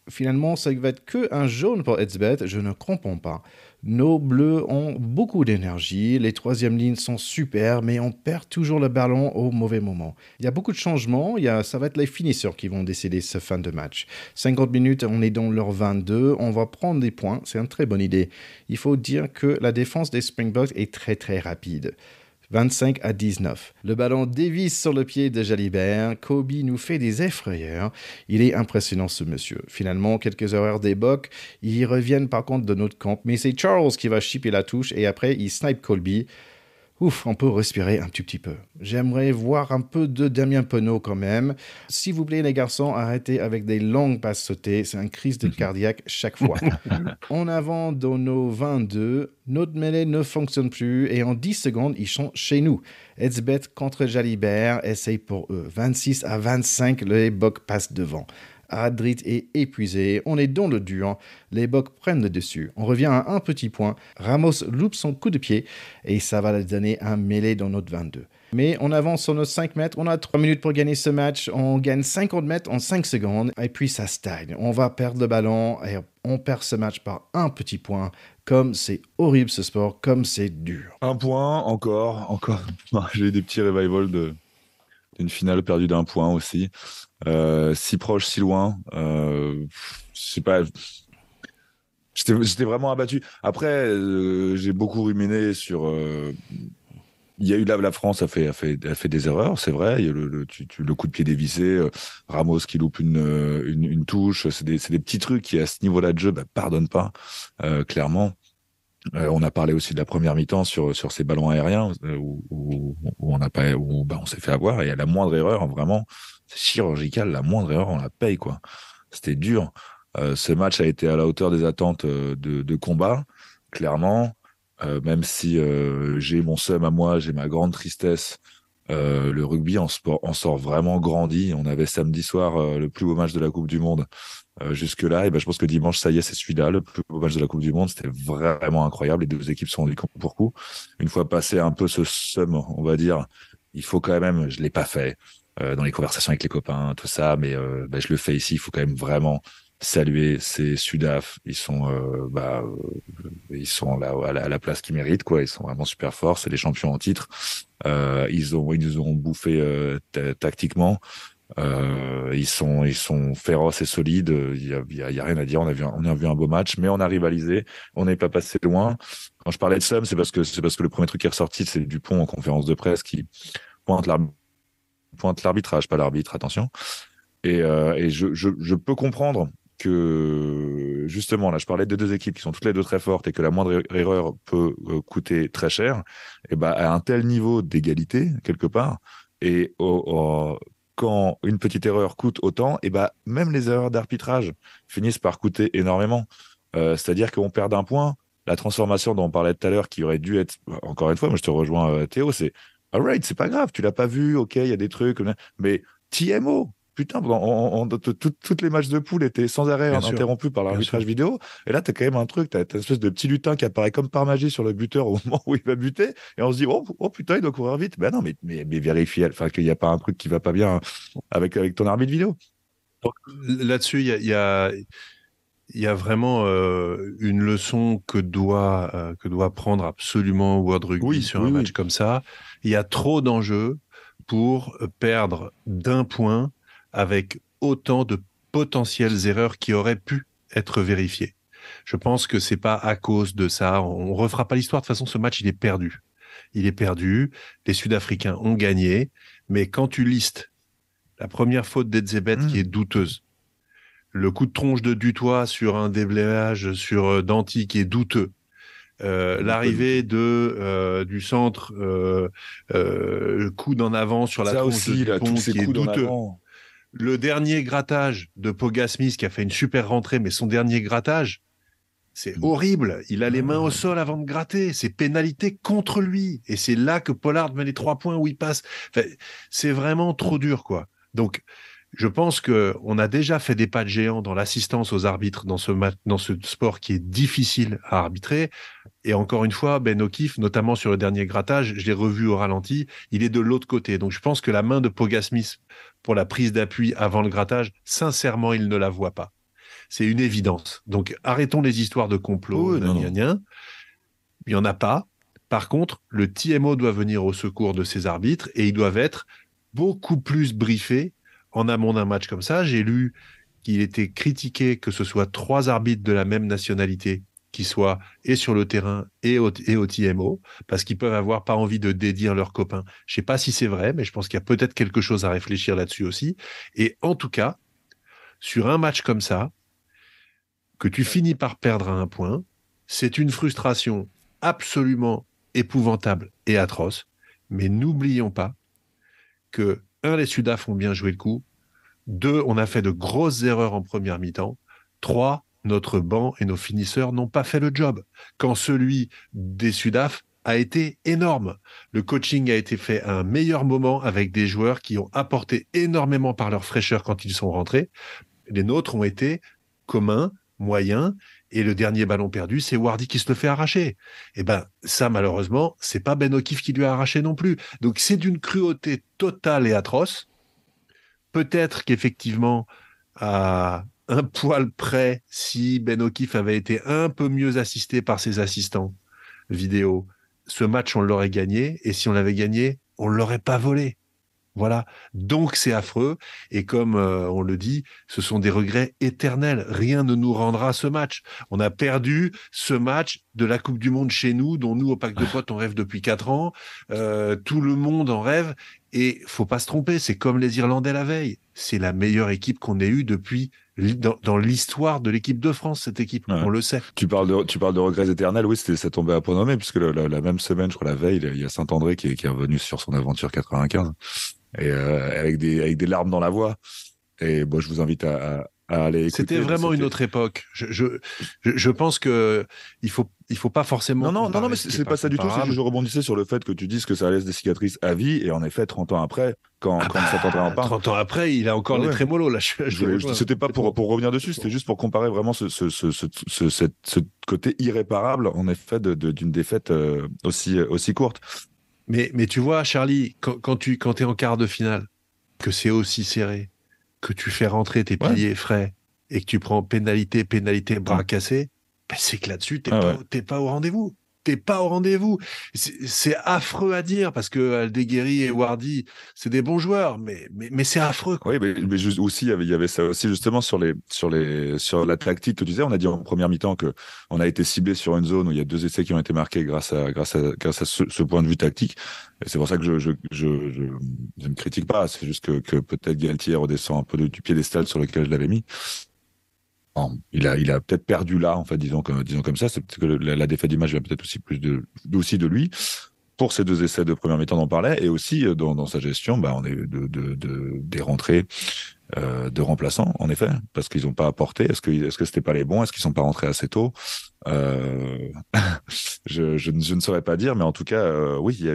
Finalement, ça va être que un jaune pour Etzebet, je ne comprends pas. Nos bleus ont beaucoup d'énergie, les 3e lignes sont super, mais on perd toujours le ballon au mauvais moment. Il y a beaucoup de changements, ça va être les finisseurs qui vont décider ce fin de match. 50 minutes, on est dans leur 22, on va prendre des points, c'est une très bonne idée. Il faut dire que la défense des Springboks est très très rapide. 25-19. Le ballon dévisse sur le pied de Jalibert. Kobe nous fait des effrayeurs. Il est impressionnant ce monsieur. Finalement, quelques erreurs des Bucks. Ils reviennent par contre de notre camp. Mais c'est Charles qui va chipper la touche et après il snipe Colby. Ouf, on peut respirer un tout petit peu. J'aimerais voir un peu de Damien Penaud quand même. S'il vous plaît, les garçons, arrêtez avec des longues passes sautées. C'est une crise de cardiaque chaque fois. En avant dans nos 22, notre mêlée ne fonctionne plus et en 10 secondes, ils sont chez nous. Edsbet contre Jalibert, essaye pour eux. 26-25, les Bucks passent devant. Adrit est épuisé, on est dans le dur, les Bucks prennent le dessus. On revient à un petit point, Ramos loupe son coup de pied et ça va lui donner un mêlée dans notre 22. Mais on avance sur nos 5 mètres, on a 3 minutes pour gagner ce match, on gagne 50 mètres en 5 secondes et puis ça stagne. On va perdre le ballon et on perd ce match par un petit point. Comme c'est horrible ce sport, comme c'est dur. Un point, encore. J'ai eu des petits revivals d'une finale perdue d'un point aussi. Si proche, si loin. Je sais pas. J'étais vraiment abattu. Après, j'ai beaucoup ruminé sur. Il y a eu la France a fait des erreurs, c'est vrai. Il y a le coup de pied dévissé, Ramos qui loupe une touche. C'est des petits trucs qui à ce niveau-là de jeu pardonnent pas, clairement. On a parlé aussi de la première mi-temps sur ces ballons aériens où on s'est fait avoir et à la moindre erreur, vraiment, c'est chirurgical, la moindre erreur, on la paye, quoi. C'était dur. Ce match a été à la hauteur des attentes de combat, clairement, même si j'ai mon seum à moi, j'ai ma grande tristesse. Le rugby en sort vraiment grandi. On avait samedi soir le plus beau match de la Coupe du Monde. Jusque-là, et je pense que dimanche, ça y est, c'est celui-là, le plus beau match de la Coupe du Monde. C'était vraiment incroyable. Les deux équipes sont rendues coup pour coup. Une fois passé un peu ce seum, on va dire, il faut quand même, je l'ai pas fait dans les conversations avec les copains, tout ça, mais je le fais ici. Il faut quand même vraiment saluer ces Sudaf. Ils sont là à la place qu'ils méritent, quoi. Ils sont vraiment super forts. C'est les champions en titre. Ils nous ont bouffé tactiquement. Ils sont féroces et solides. Il y a rien à dire. On a vu un beau match, mais on a rivalisé. On n'est pas passé loin. Quand je parlais de seum, c'est parce que le premier truc qui est ressorti, c'est Dupont en conférence de presse qui pointe l'arbitrage, pas l'arbitre. Attention. Et je peux comprendre que justement là, je parlais de deux équipes qui sont toutes les deux très fortes et que la moindre erreur peut coûter très cher. Et à un tel niveau d'égalité quelque part et quand une petite erreur coûte autant, même les erreurs d'arbitrage finissent par coûter énormément. C'est-à-dire qu'on perd d'un point. La transformation dont on parlait tout à l'heure, qui aurait dû être, encore une fois, moi je te rejoins Théo, c'est alright, c'est pas grave, tu l'as pas vu, ok, il y a des trucs, mais TMO, putain, toutes les matchs de poule étaient sans arrêt interrompus par l'arbitrage vidéo. Et là, tu as quand même un truc, tu as une espèce de petit lutin qui apparaît comme par magie sur le buteur au moment où il va buter. Et on se dit, oh putain, il doit courir vite. Ben non, mais vérifie, qu'il n'y a pas un truc qui va pas bien avec ton arbitre vidéo. Donc, là-dessus, il y a vraiment une leçon que doit prendre absolument World Rugby sur un match comme ça. Il y a trop d'enjeux pour perdre d'un point avec autant de potentielles erreurs qui auraient pu être vérifiées. Je pense que c'est pas à cause de ça. On refera pas l'histoire. De toute façon, ce match, il est perdu. Il est perdu. Les Sud-Africains ont gagné. Mais quand tu listes la première faute d'Edzebet qui est douteuse, le coup de tronche de Dutoit sur un déblayage sur Danty qui est douteux, l'arrivée du centre coude en avant sur la tronche de Dupont qui est douteux. Le dernier grattage de Pogba Smith qui a fait une super rentrée, mais son dernier grattage, c'est horrible. Il a les mains au sol avant de gratter. C'est pénalité contre lui. Et c'est là que Pollard met les 3 points où il passe. Enfin, c'est vraiment trop dur, quoi. Donc, je pense qu'on a déjà fait des pas de géant dans l'assistance aux arbitres dans ce sport qui est difficile à arbitrer. Et encore une fois, Ben O'Keefe, notamment sur le dernier grattage, je l'ai revu au ralenti, il est de l'autre côté. Donc je pense que la main de Pogba Smith pour la prise d'appui avant le grattage, sincèrement, il ne la voit pas. C'est une évidence. Donc arrêtons les histoires de complot. Il n'y en a pas. Par contre, le TMO doit venir au secours de ces arbitres et ils doivent être beaucoup plus briefés en amont d'un match comme ça. J'ai lu qu'il était critiqué que ce soit 3 arbitres de la même nationalité qui soient et sur le terrain et au TMO, parce qu'ils peuvent avoir pas envie de dédire leurs copains. Je sais pas si c'est vrai, mais je pense qu'il y a peut-être quelque chose à réfléchir là-dessus aussi. Et en tout cas, sur un match comme ça, que tu finis par perdre à un point, c'est une frustration absolument épouvantable et atroce. Mais n'oublions pas que, un, les Sudaf ont bien joué le coup. Deux, on a fait de grosses erreurs en première mi-temps. Trois, notre banc et nos finisseurs n'ont pas fait le job. Quand celui des Sudaf a été énorme. Le coaching a été fait à un meilleur moment avec des joueurs qui ont apporté énormément par leur fraîcheur quand ils sont rentrés. Les nôtres ont été communs, moyens, et le dernier ballon perdu, c'est Wardy qui se le fait arracher. Et ben, ça, malheureusement, c'est pas Ben O'Keefe qui lui a arraché non plus. Donc, c'est d'une cruauté totale et atroce. Peut-être qu'effectivement, à un poil près, si Ben O'Keefe avait été un peu mieux assisté par ses assistants vidéo, ce match, on l'aurait gagné. Et si on l'avait gagné, on l'aurait pas volé. Voilà, donc c'est affreux, et comme on le dit, ce sont des regrets éternels. Rien ne nous rendra ce match. On a perdu ce match de la Coupe du Monde chez nous, dont nous, au Pack de Potes, on rêve depuis 4 ans. Tout le monde en rêve, et faut pas se tromper, c'est comme les Irlandais la veille. C'est la meilleure équipe qu'on ait eue depuis dans l'histoire de l'équipe de France, cette équipe, Ouais. on le sait. Tu parles de regrets éternels, oui, ça tombait à point nommé, puisque la même semaine, je crois, la veille, il y a Saint-André qui est revenu sur son aventure 95. Et avec des larmes dans la voix. Et bon, je vous invite à aller écouter. C'était vraiment une autre époque. Je pense que il faut pas forcément. Non, mais c'est pas ça du tout. C'est juste, je rebondissais sur le fait que tu dises que ça laisse des cicatrices à vie. Et en effet, 30 ans après, quand Saint-André en parle. 30 ans après, il a encore les trémolos, là. C'était pas pour revenir dessus, c'était juste pour comparer vraiment ce côté irréparable, en effet, d'une défaite aussi courte. Mais tu vois, Charlie, quand tu es en quart de finale, que c'est aussi serré, que tu fais rentrer tes piliers frais et que tu prends pénalité, bras cassés, ben c'est que là-dessus, t'es pas au rendez-vous. T'es pas au rendez-vous. C'est affreux à dire parce que Aldeguerri et Wardy, c'est des bons joueurs, mais c'est affreux, quoi. Oui, mais aussi, il y avait ça aussi, justement, sur la tactique que tu disais. On a dit en première mi-temps que on a été ciblé sur une zone où il y a 2 essais qui ont été marqués grâce à ce point de vue tactique. Et c'est pour ça que je ne critique pas. C'est juste que peut-être Galtier redescend un peu du piédestal sur lequel je l'avais mis. Bon, il a peut-être perdu là, en fait, disons comme ça. C'est peut-être que la défaite du match vient peut-être aussi aussi de lui. Pour ces 2 essais de première mi-temps, on en parlait, et aussi dans sa gestion, on est des rentrées de remplaçants, en effet, parce qu'ils n'ont pas apporté. Est-ce que c'était pas les bons? Est-ce qu'ils sont pas rentrés assez tôt? Je ne saurais pas dire, mais en tout cas, oui, il y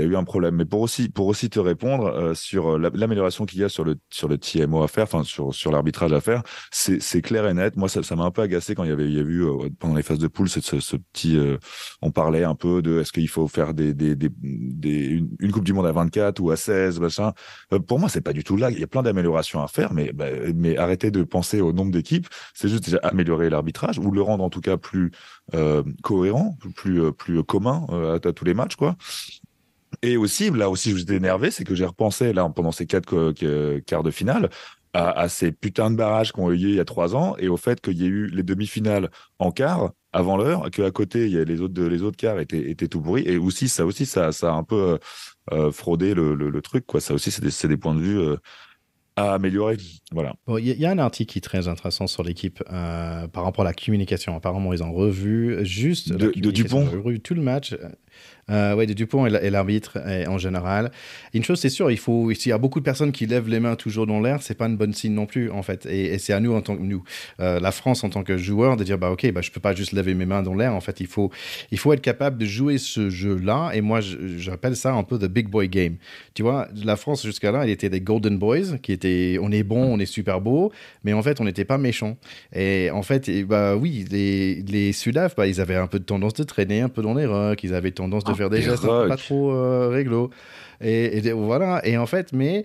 a eu un problème. Mais pour aussi te répondre sur l'amélioration qu'il y a sur le TMO à faire, enfin sur l'arbitrage à faire, c'est clair et net. Moi, ça m'a un peu agacé quand il y a eu pendant les phases de poule ce petit. On parlait un peu de est-ce qu'il faut faire une Coupe du Monde à 24 ou à 16, machin. Pour moi, c'est pas du tout là. Il y a plein d'améliorations à faire, mais arrêtez de penser au nombre d'équipes. C'est juste déjà améliorer l'arbitrage ou le rendre en tout cas plus cohérent, plus commun à tous les matchs, quoi. Et aussi, là aussi, je vous ai énervé, c'est que j'ai repensé, là, pendant ces 4 quarts de finale, à ces putains de barrages qu'on a eu il y a 3 ans, et au fait qu'il y ait eu les demi-finales en quart, avant l'heure, qu'à côté, il y a les autres quarts étaient tout pourris, et aussi, ça a un peu fraudé le truc, quoi. Ça aussi, c'est des points de vue à améliorer. Voilà. Bon, il y a un article qui est très intéressant sur l'équipe par rapport à la communication. Apparemment, ils ont revu juste de Dupont. Ils ont revu tout le match. De Dupont et l'arbitre en général. Une chose, c'est sûr, s'il y a beaucoup de personnes qui lèvent les mains toujours dans l'air, c'est pas une bonne signe non plus, en fait. Et c'est à nous, en tant que la France, en tant que joueur, de dire, je peux pas juste lever mes mains dans l'air. En fait, il faut être capable de jouer ce jeu-là. Et moi, j'appelle ça un peu the big boy game. Tu vois, la France, jusqu'à là, elle était des golden boys, on est bon, on est super beau, mais en fait, on n'était pas méchants. Et en fait, oui, les Sudaf, ils avaient un peu de tendance de traîner un peu dans les rucks, ils avaient tendance de faire des gestes pas trop réglo. Et voilà. Et en fait, mais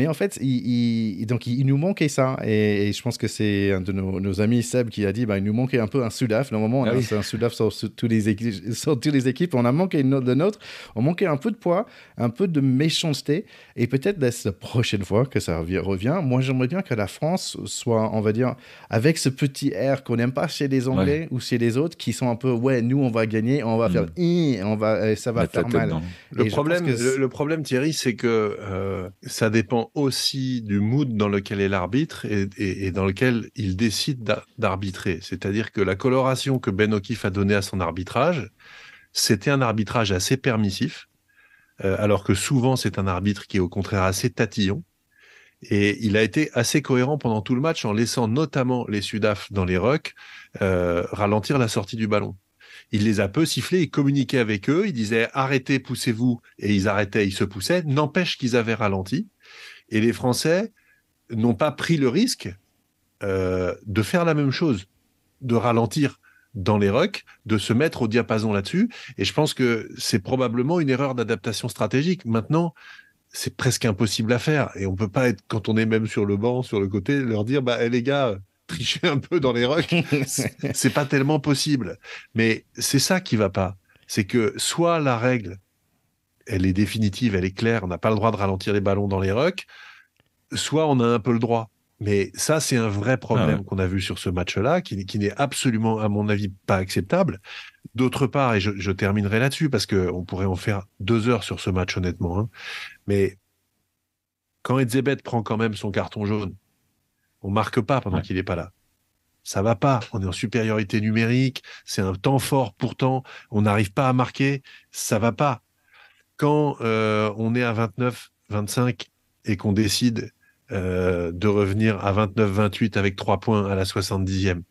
en fait, donc il nous manquait ça. Et je pense que c'est un de nos amis Seb qui a dit, il nous manquait un peu un Sudaf. Normalement, c'est un Sudaf sur toutes les équipes. On a manqué le nôtre. On manquait un peu de poids, un peu de méchanceté. Et peut-être la prochaine fois que ça revient. Moi, j'aimerais bien que la France soit, on va dire, avec ce petit air qu'on n'aime pas chez les Anglais ou chez les autres, qui sont un peu, ouais, nous, on va gagner, on va faire, ça va faire mal. Le problème, Thierry, c'est que ça dépend aussi du mood dans lequel est l'arbitre et dans lequel il décide d'arbitrer. C'est-à-dire que la coloration que Ben O'Keefe a donnée à son arbitrage, c'était un arbitrage assez permissif, alors que souvent, c'est un arbitre qui est au contraire assez tatillon. Et il a été assez cohérent pendant tout le match en laissant notamment les Sudaf dans les rucks ralentir la sortie du ballon. Il les a peu sifflés, il communiquait avec eux, il disait « arrêtez, poussez-vous » et ils arrêtaient, ils se poussaient. N'empêche qu'ils avaient ralenti. Et les Français n'ont pas pris le risque de faire la même chose, de ralentir dans les rucks, de se mettre au diapason là-dessus. Et je pense que c'est probablement une erreur d'adaptation stratégique. Maintenant, c'est presque impossible à faire. Et on peut pas être, quand on est même sur le banc, sur le côté, leur dire, les gars, trichez un peu dans les rucks. C'est pas tellement possible. Mais c'est ça qui va pas. C'est que soit la règle, elle est définitive, elle est claire, on n'a pas le droit de ralentir les ballons dans les rucks, soit on a un peu le droit. Mais ça, c'est un vrai problème qu'on a vu sur ce match-là, qui n'est absolument, à mon avis, pas acceptable. D'autre part, et je terminerai là-dessus, parce qu'on pourrait en faire 2 heures sur ce match, honnêtement, hein, mais quand Edzebet prend quand même son carton jaune, on marque pas pendant qu'il n'est pas là. Ça va pas. On est en supériorité numérique. C'est un temps fort. Pourtant, on n'arrive pas à marquer. Ça va pas. Quand on est à 29-25 et qu'on décide de revenir à 29-28 avec 3 points à la 70e,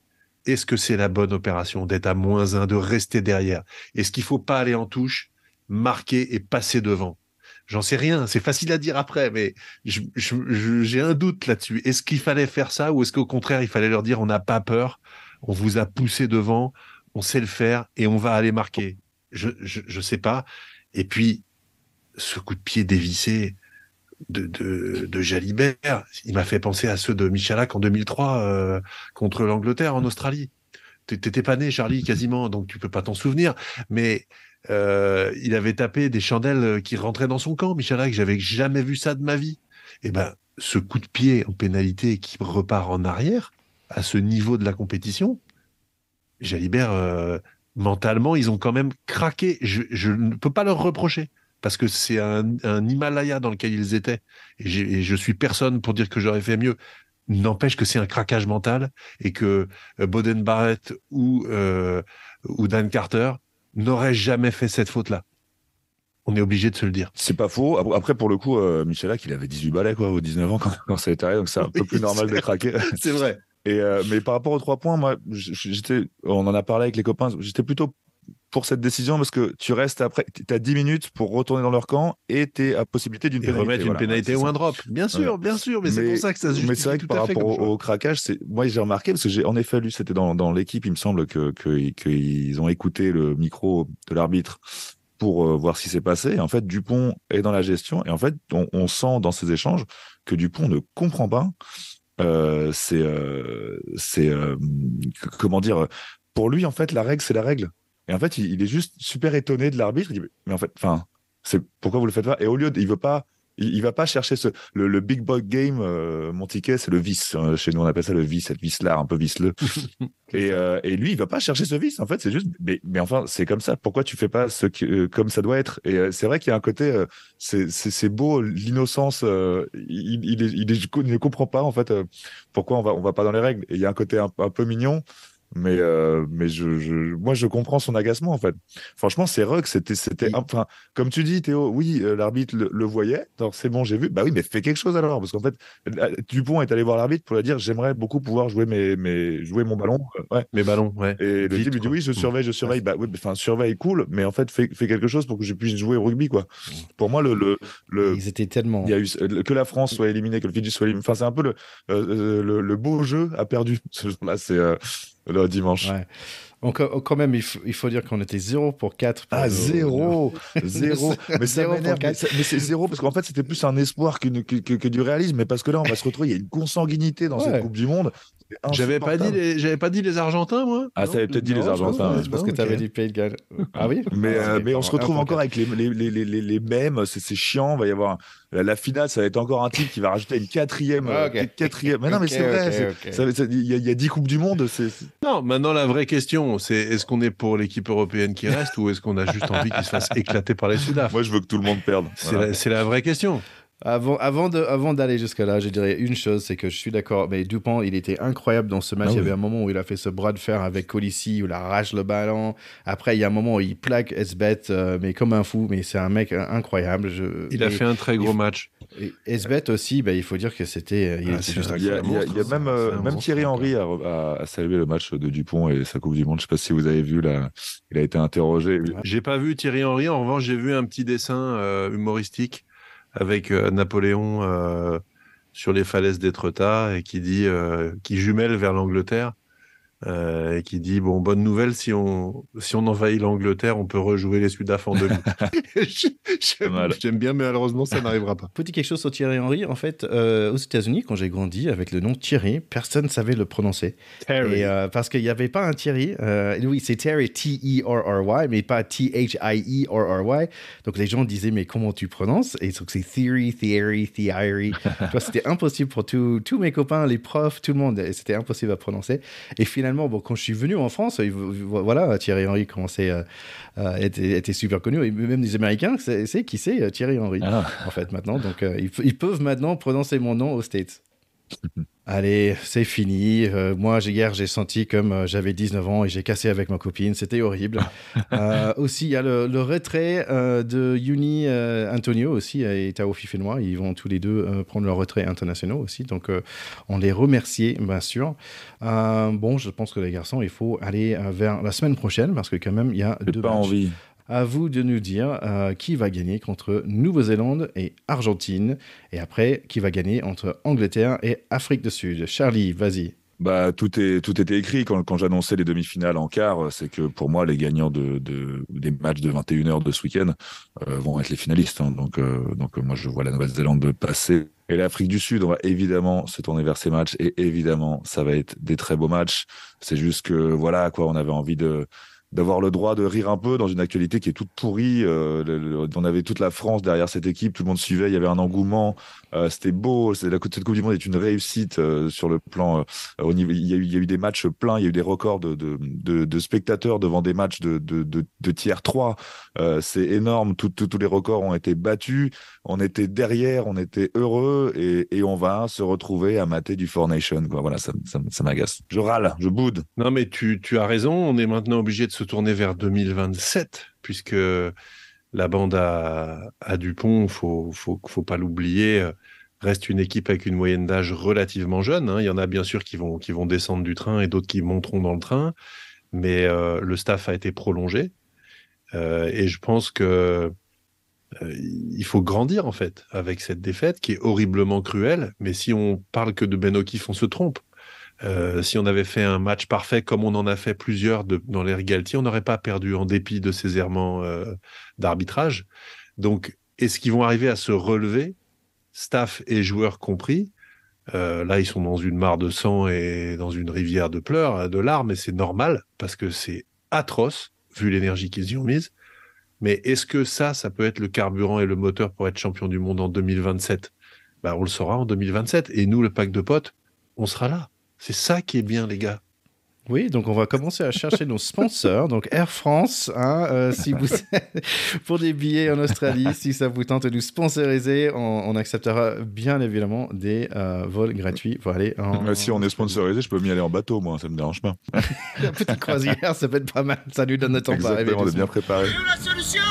est-ce que c'est la bonne opération d'être à -1, de rester derrière? Est-ce qu'il faut pas aller en touche, marquer et passer devant? J'en sais rien, c'est facile à dire après, mais j'ai un doute là-dessus. Est-ce qu'il fallait faire ça ou est-ce qu'au contraire, il fallait leur dire on n'a pas peur, on vous a poussé devant, on sait le faire et on va aller marquer? Je sais pas. Et puis, ce coup de pied dévissé de Jalibert, il m'a fait penser à ceux de Michalak en 2003 contre l'Angleterre en Australie. T'étais pas né, Charlie, quasiment, donc tu peux pas t'en souvenir, mais il avait tapé des chandelles qui rentraient dans son camp, Michalak, j'avais jamais vu ça de ma vie. Et ce coup de pied en pénalité qui repart en arrière, à ce niveau de la compétition, Jalibert, mentalement, ils ont quand même craqué. Je ne peux pas leur reprocher, parce que c'est un Himalaya dans lequel ils étaient. Et je suis personne pour dire que j'aurais fait mieux. N'empêche que c'est un craquage mental et que Boden Barrett ou Dan Carter n'auraient jamais fait cette faute-là. On est obligé de se le dire. C'est pas faux. Après, pour le coup, Michalak, il avait 18 balais, quoi, aux 19 ans quand ça est arrivé, donc c'est un peu plus normal de craquer. C'est vrai. Et, mais par rapport aux 3 points, moi, on en a parlé avec les copains, j'étais plutôt pour cette décision parce que tu restes après, tu as 10 minutes pour retourner dans leur camp et tu as la possibilité d'une pénalité. Remettre une pénalité ou un drop. Bien sûr, mais c'est pour ça que ça se justifie. Mais c'est vrai que par rapport au craquage, moi j'ai remarqué, parce que j'ai en effet lu, c'était dans l'équipe, il me semble qu'ils ont écouté le micro de l'arbitre pour voir ce qui s'est passé. Et en fait, Dupont est dans la gestion et en fait, on sent dans ces échanges que Dupont ne comprend pas. Comment dire, pour lui, en fait, la règle, c'est la règle. Et en fait, il est juste super étonné de l'arbitre. Il dit, mais en fait, c'est pourquoi vous le faites pas? Et au lieu, il va pas chercher le big boy game. Mon ticket, c'est le vice. Chez nous, on appelle ça le vice, cette vice-là, un peu viceleux. Et lui, il va pas chercher ce vice. En fait, c'est juste, mais enfin, c'est comme ça. Pourquoi tu fais pas comme ça doit être? Et c'est vrai qu'il y a un côté, c'est beau, l'innocence. Il ne comprend pas en fait pourquoi on va pas dans les règles. Et il y a un côté un peu mignon. Mais moi je comprends son agacement en fait. Franchement, ces rucks, c'était enfin, comme tu dis Théo, oui, l'arbitre le voyait, donc c'est bon, j'ai vu. Bah oui, mais fais quelque chose alors, parce qu'en fait Dupont est allé voir l'arbitre pour lui dire j'aimerais beaucoup pouvoir jouer jouer mon ballon, mes ballons, ouais. Et le type lui dit oui, je surveille. Ouais. Bah oui, enfin surveille cool, mais en fait fais quelque chose pour que je puisse jouer au rugby quoi. Pour moi ils étaient tellement, il y a eu que la France soit éliminée, que le Fidji soit éliminé. Enfin c'est un peu le beau jeu a perdu ce jour-là, c'est le dimanche. Ouais. Donc, quand même, il faut dire qu'on était 0 pour 4. Ah, 0 0 Mais ça m'énerve. Mais c'est 0 parce qu'en fait, c'était plus un espoir que du réalisme. Mais parce que là, on va se retrouver, il y a une consanguinité dans cette Coupe du Monde. J'avais pas dit les Argentins, moi. Ah, ça avait peut-être dit les Argentins. Je pense que tu avais dit Pays de Galles. Ah oui. Mais on se retrouve encore avec les mêmes. C'est chiant. Va y avoir la finale. Ça va être encore un type qui va rajouter une quatrième. Mais non, mais c'est vrai. Il y a 10 coupes du monde. Non, maintenant la vraie question, c'est est-ce qu'on est pour l'équipe européenne qui reste ou est-ce qu'on a juste envie qu'il se fasse éclater par les Sudaf? Moi, je veux que tout le monde perde. C'est la vraie question. Avant d'aller jusque-là, je dirais une chose, c'est que je suis d'accord, mais Dupont, il était incroyable dans ce match. Il y avait un moment où il a fait ce bras de fer avec Colissi, où il arrache le ballon. Après, il y a un moment où il plaque Esbet, mais comme un fou, mais c'est un mec incroyable. Il a fait un très gros match. Esbet aussi, il faut dire que c'était juste incroyable. Il y a même Thierry Henry a salué le match de Dupont et sa Coupe du Monde. Je ne sais pas si vous avez vu, là, il a été interrogé. J'ai pas vu Thierry Henry, en revanche, j'ai vu un petit dessin humoristique avec Napoléon sur les falaises d'Étretat et qui jumelle vers l'Angleterre et qui dit bonne nouvelle, si on envahit l'Angleterre, on peut rejouer les Sudaf en demi. J'aime bien, mais malheureusement ça n'arrivera pas. Petit quelque chose sur Thierry Henry, en fait, aux États-Unis, quand j'ai grandi avec le nom Thierry, personne ne savait le prononcer. Terry. Et, parce qu'il n'y avait pas un Thierry. Oui, c'est Terry, T-E-R-R-Y, mais pas T-H-I-E-R-R-Y. Donc les gens disaient, mais comment tu prononces? Et donc c'est Theory. C'était impossible pour tous mes copains, les profs, tout le monde. Et c'était impossible à prononcer. Et finalement, quand je suis venu en France, voilà, Thierry Henry était super connu. Et même les Américains, c'est qui c'est Thierry Henry, en fait, maintenant. Donc, ils peuvent maintenant prononcer mon nom aux States. Allez, c'est fini. Moi, hier, j'ai senti comme j'avais 19 ans et j'ai cassé avec ma copine. C'était horrible. Aussi, il y a le retrait de Yuni Antonio aussi et Tao Fifenois. Ils vont tous les deux prendre leur retrait internationaux aussi. Donc, on les remercie, bien sûr. Je pense que les garçons, il faut aller vers la semaine prochaine parce que quand même, il y a deux matchs. Envie. À vous de nous dire qui va gagner contre Nouvelle-Zélande et Argentine. Et après, qui va gagner entre Angleterre et Afrique du Sud. Charlie, vas-y. Tout était écrit quand j'annonçais les demi-finales en quart. C'est que pour moi, les gagnants des matchs de 21h de ce week-end vont être les finalistes. Donc moi, je vois la Nouvelle-Zélande passer. Et l'Afrique du Sud, on va évidemment se tourner vers ces matchs. Et évidemment, ça va être des très beaux matchs. C'est juste que, voilà, quoi, on avait envie d'avoir le droit de rire un peu dans une actualité qui est toute pourrie. On avait toute la France derrière cette équipe, tout le monde suivait, il y avait un engouement, c'était beau. Cette Coupe du Monde est une réussite sur le plan au niveau. Il y a eu des matchs pleins, il y a eu des records de spectateurs devant des matchs de tiers 3. C'est énorme, tous les records ont été battus. On était derrière, on était heureux et on va se retrouver à mater du Four Nations, quoi. Voilà, ça m'agace. Je râle, je boude. Non, mais tu as raison, on est maintenant obligé de se tourner vers 2027, puisque la bande à Dupont, faut pas l'oublier, reste une équipe avec une moyenne d'âge relativement jeune. Hein. Il y en a bien sûr qui vont descendre du train et d'autres qui monteront dans le train, mais le staff a été prolongé. Et je pense que il faut grandir en fait avec cette défaite qui est horriblement cruelle. Mais si on parle que de Ben O'Keefe, on se trompe. Si on avait fait un match parfait comme on en a fait plusieurs dans l'ère Galtier, on n'aurait pas perdu en dépit de ces errements d'arbitrage. Donc, est-ce qu'ils vont arriver à se relever, staff et joueurs compris? Là, ils sont dans une mare de sang et dans une rivière de pleurs, de larmes, et c'est normal parce que c'est atroce vu l'énergie qu'ils y ont mise. Mais est-ce que ça peut être le carburant et le moteur pour être champion du monde en 2027? On le saura en 2027. Et nous, le pack de potes, on sera là. C'est ça qui est bien, les gars. Oui, donc on va commencer à chercher nos sponsors. Donc Air France, si vous pour des billets en Australie, si ça vous tente de nous sponsoriser, on acceptera bien évidemment des vols gratuits pour aller en... Si on est sponsorisé, je peux m'y aller en bateau, moi, ça me dérange pas. La petite croisière, ça peut être pas mal. Ça lui donne le temps pour arriver. Exactement, on est bien préparé. La solution.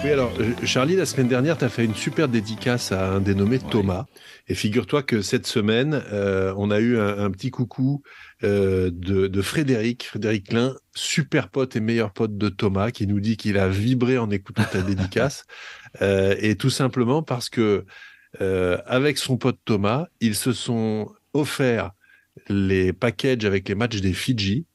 Oui, alors, Charlie, la semaine dernière, tu as fait une super dédicace à un dénommé Thomas. Et figure-toi que cette semaine, on a eu un petit coucou de Frédéric Klein, super pote et meilleur pote de Thomas, qui nous dit qu'il a vibré en écoutant ta dédicace. Et tout simplement parce que, avec son pote Thomas, ils se sont offerts les packages avec les matchs des Fidji.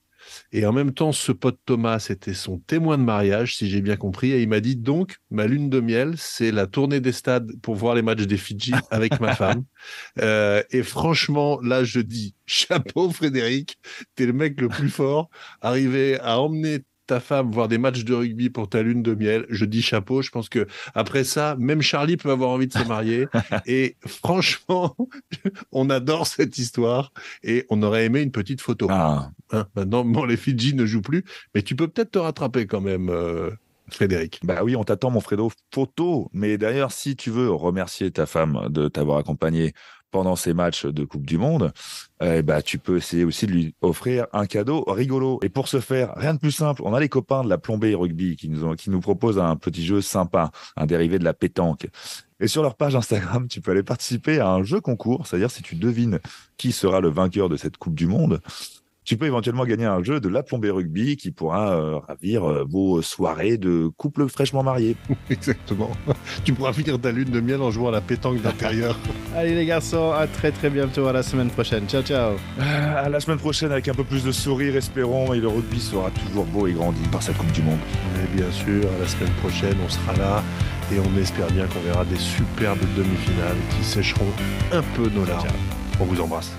Et en même temps, ce pote Thomas, c'était son témoin de mariage, si j'ai bien compris. Et il m'a dit, donc, ma lune de miel, c'est la tournée des stades pour voir les matchs des Fidji avec ma femme. Et franchement, là, je dis, chapeau Frédéric, t'es le mec le plus fort. Arriver à emmener ta femme voir des matchs de rugby pour ta lune de miel, je dis chapeau. Je pense que après ça, même Charlie peut avoir envie de se marier. Et franchement, on adore cette histoire et on aurait aimé une petite photo. Ah, Maintenant, bon, les Fidji ne jouent plus, mais tu peux peut-être te rattraper quand même, Frédéric. bah oui, on t'attend, mon Fredo, photo. Mais d'ailleurs, si tu veux remercier ta femme de t'avoir accompagné pendant ces matchs de Coupe du Monde, bah, tu peux essayer aussi de lui offrir un cadeau rigolo. Et pour ce faire, rien de plus simple. On a les copains de la Plombée Rugby qui nous proposent un petit jeu sympa, un dérivé de la pétanque. Et sur leur page Instagram, tu peux aller participer à un jeu concours, c'est-à-dire si tu devines qui sera le vainqueur de cette Coupe du Monde, tu peux éventuellement gagner un jeu de la Plombée Rugby qui pourra ravir vos soirées de couple fraîchement mariés. Exactement. Tu pourras finir ta lune de miel en jouant à la pétanque d'intérieur. Allez les garçons, à très très bientôt, à la semaine prochaine. Ciao ciao. À la semaine prochaine avec un peu plus de sourire, espérons, et le rugby sera toujours beau et grandi par cette Coupe du Monde. Mais bien sûr, à la semaine prochaine, on sera là et on espère bien qu'on verra des superbes demi-finales qui sécheront un peu nos larmes. On vous embrasse.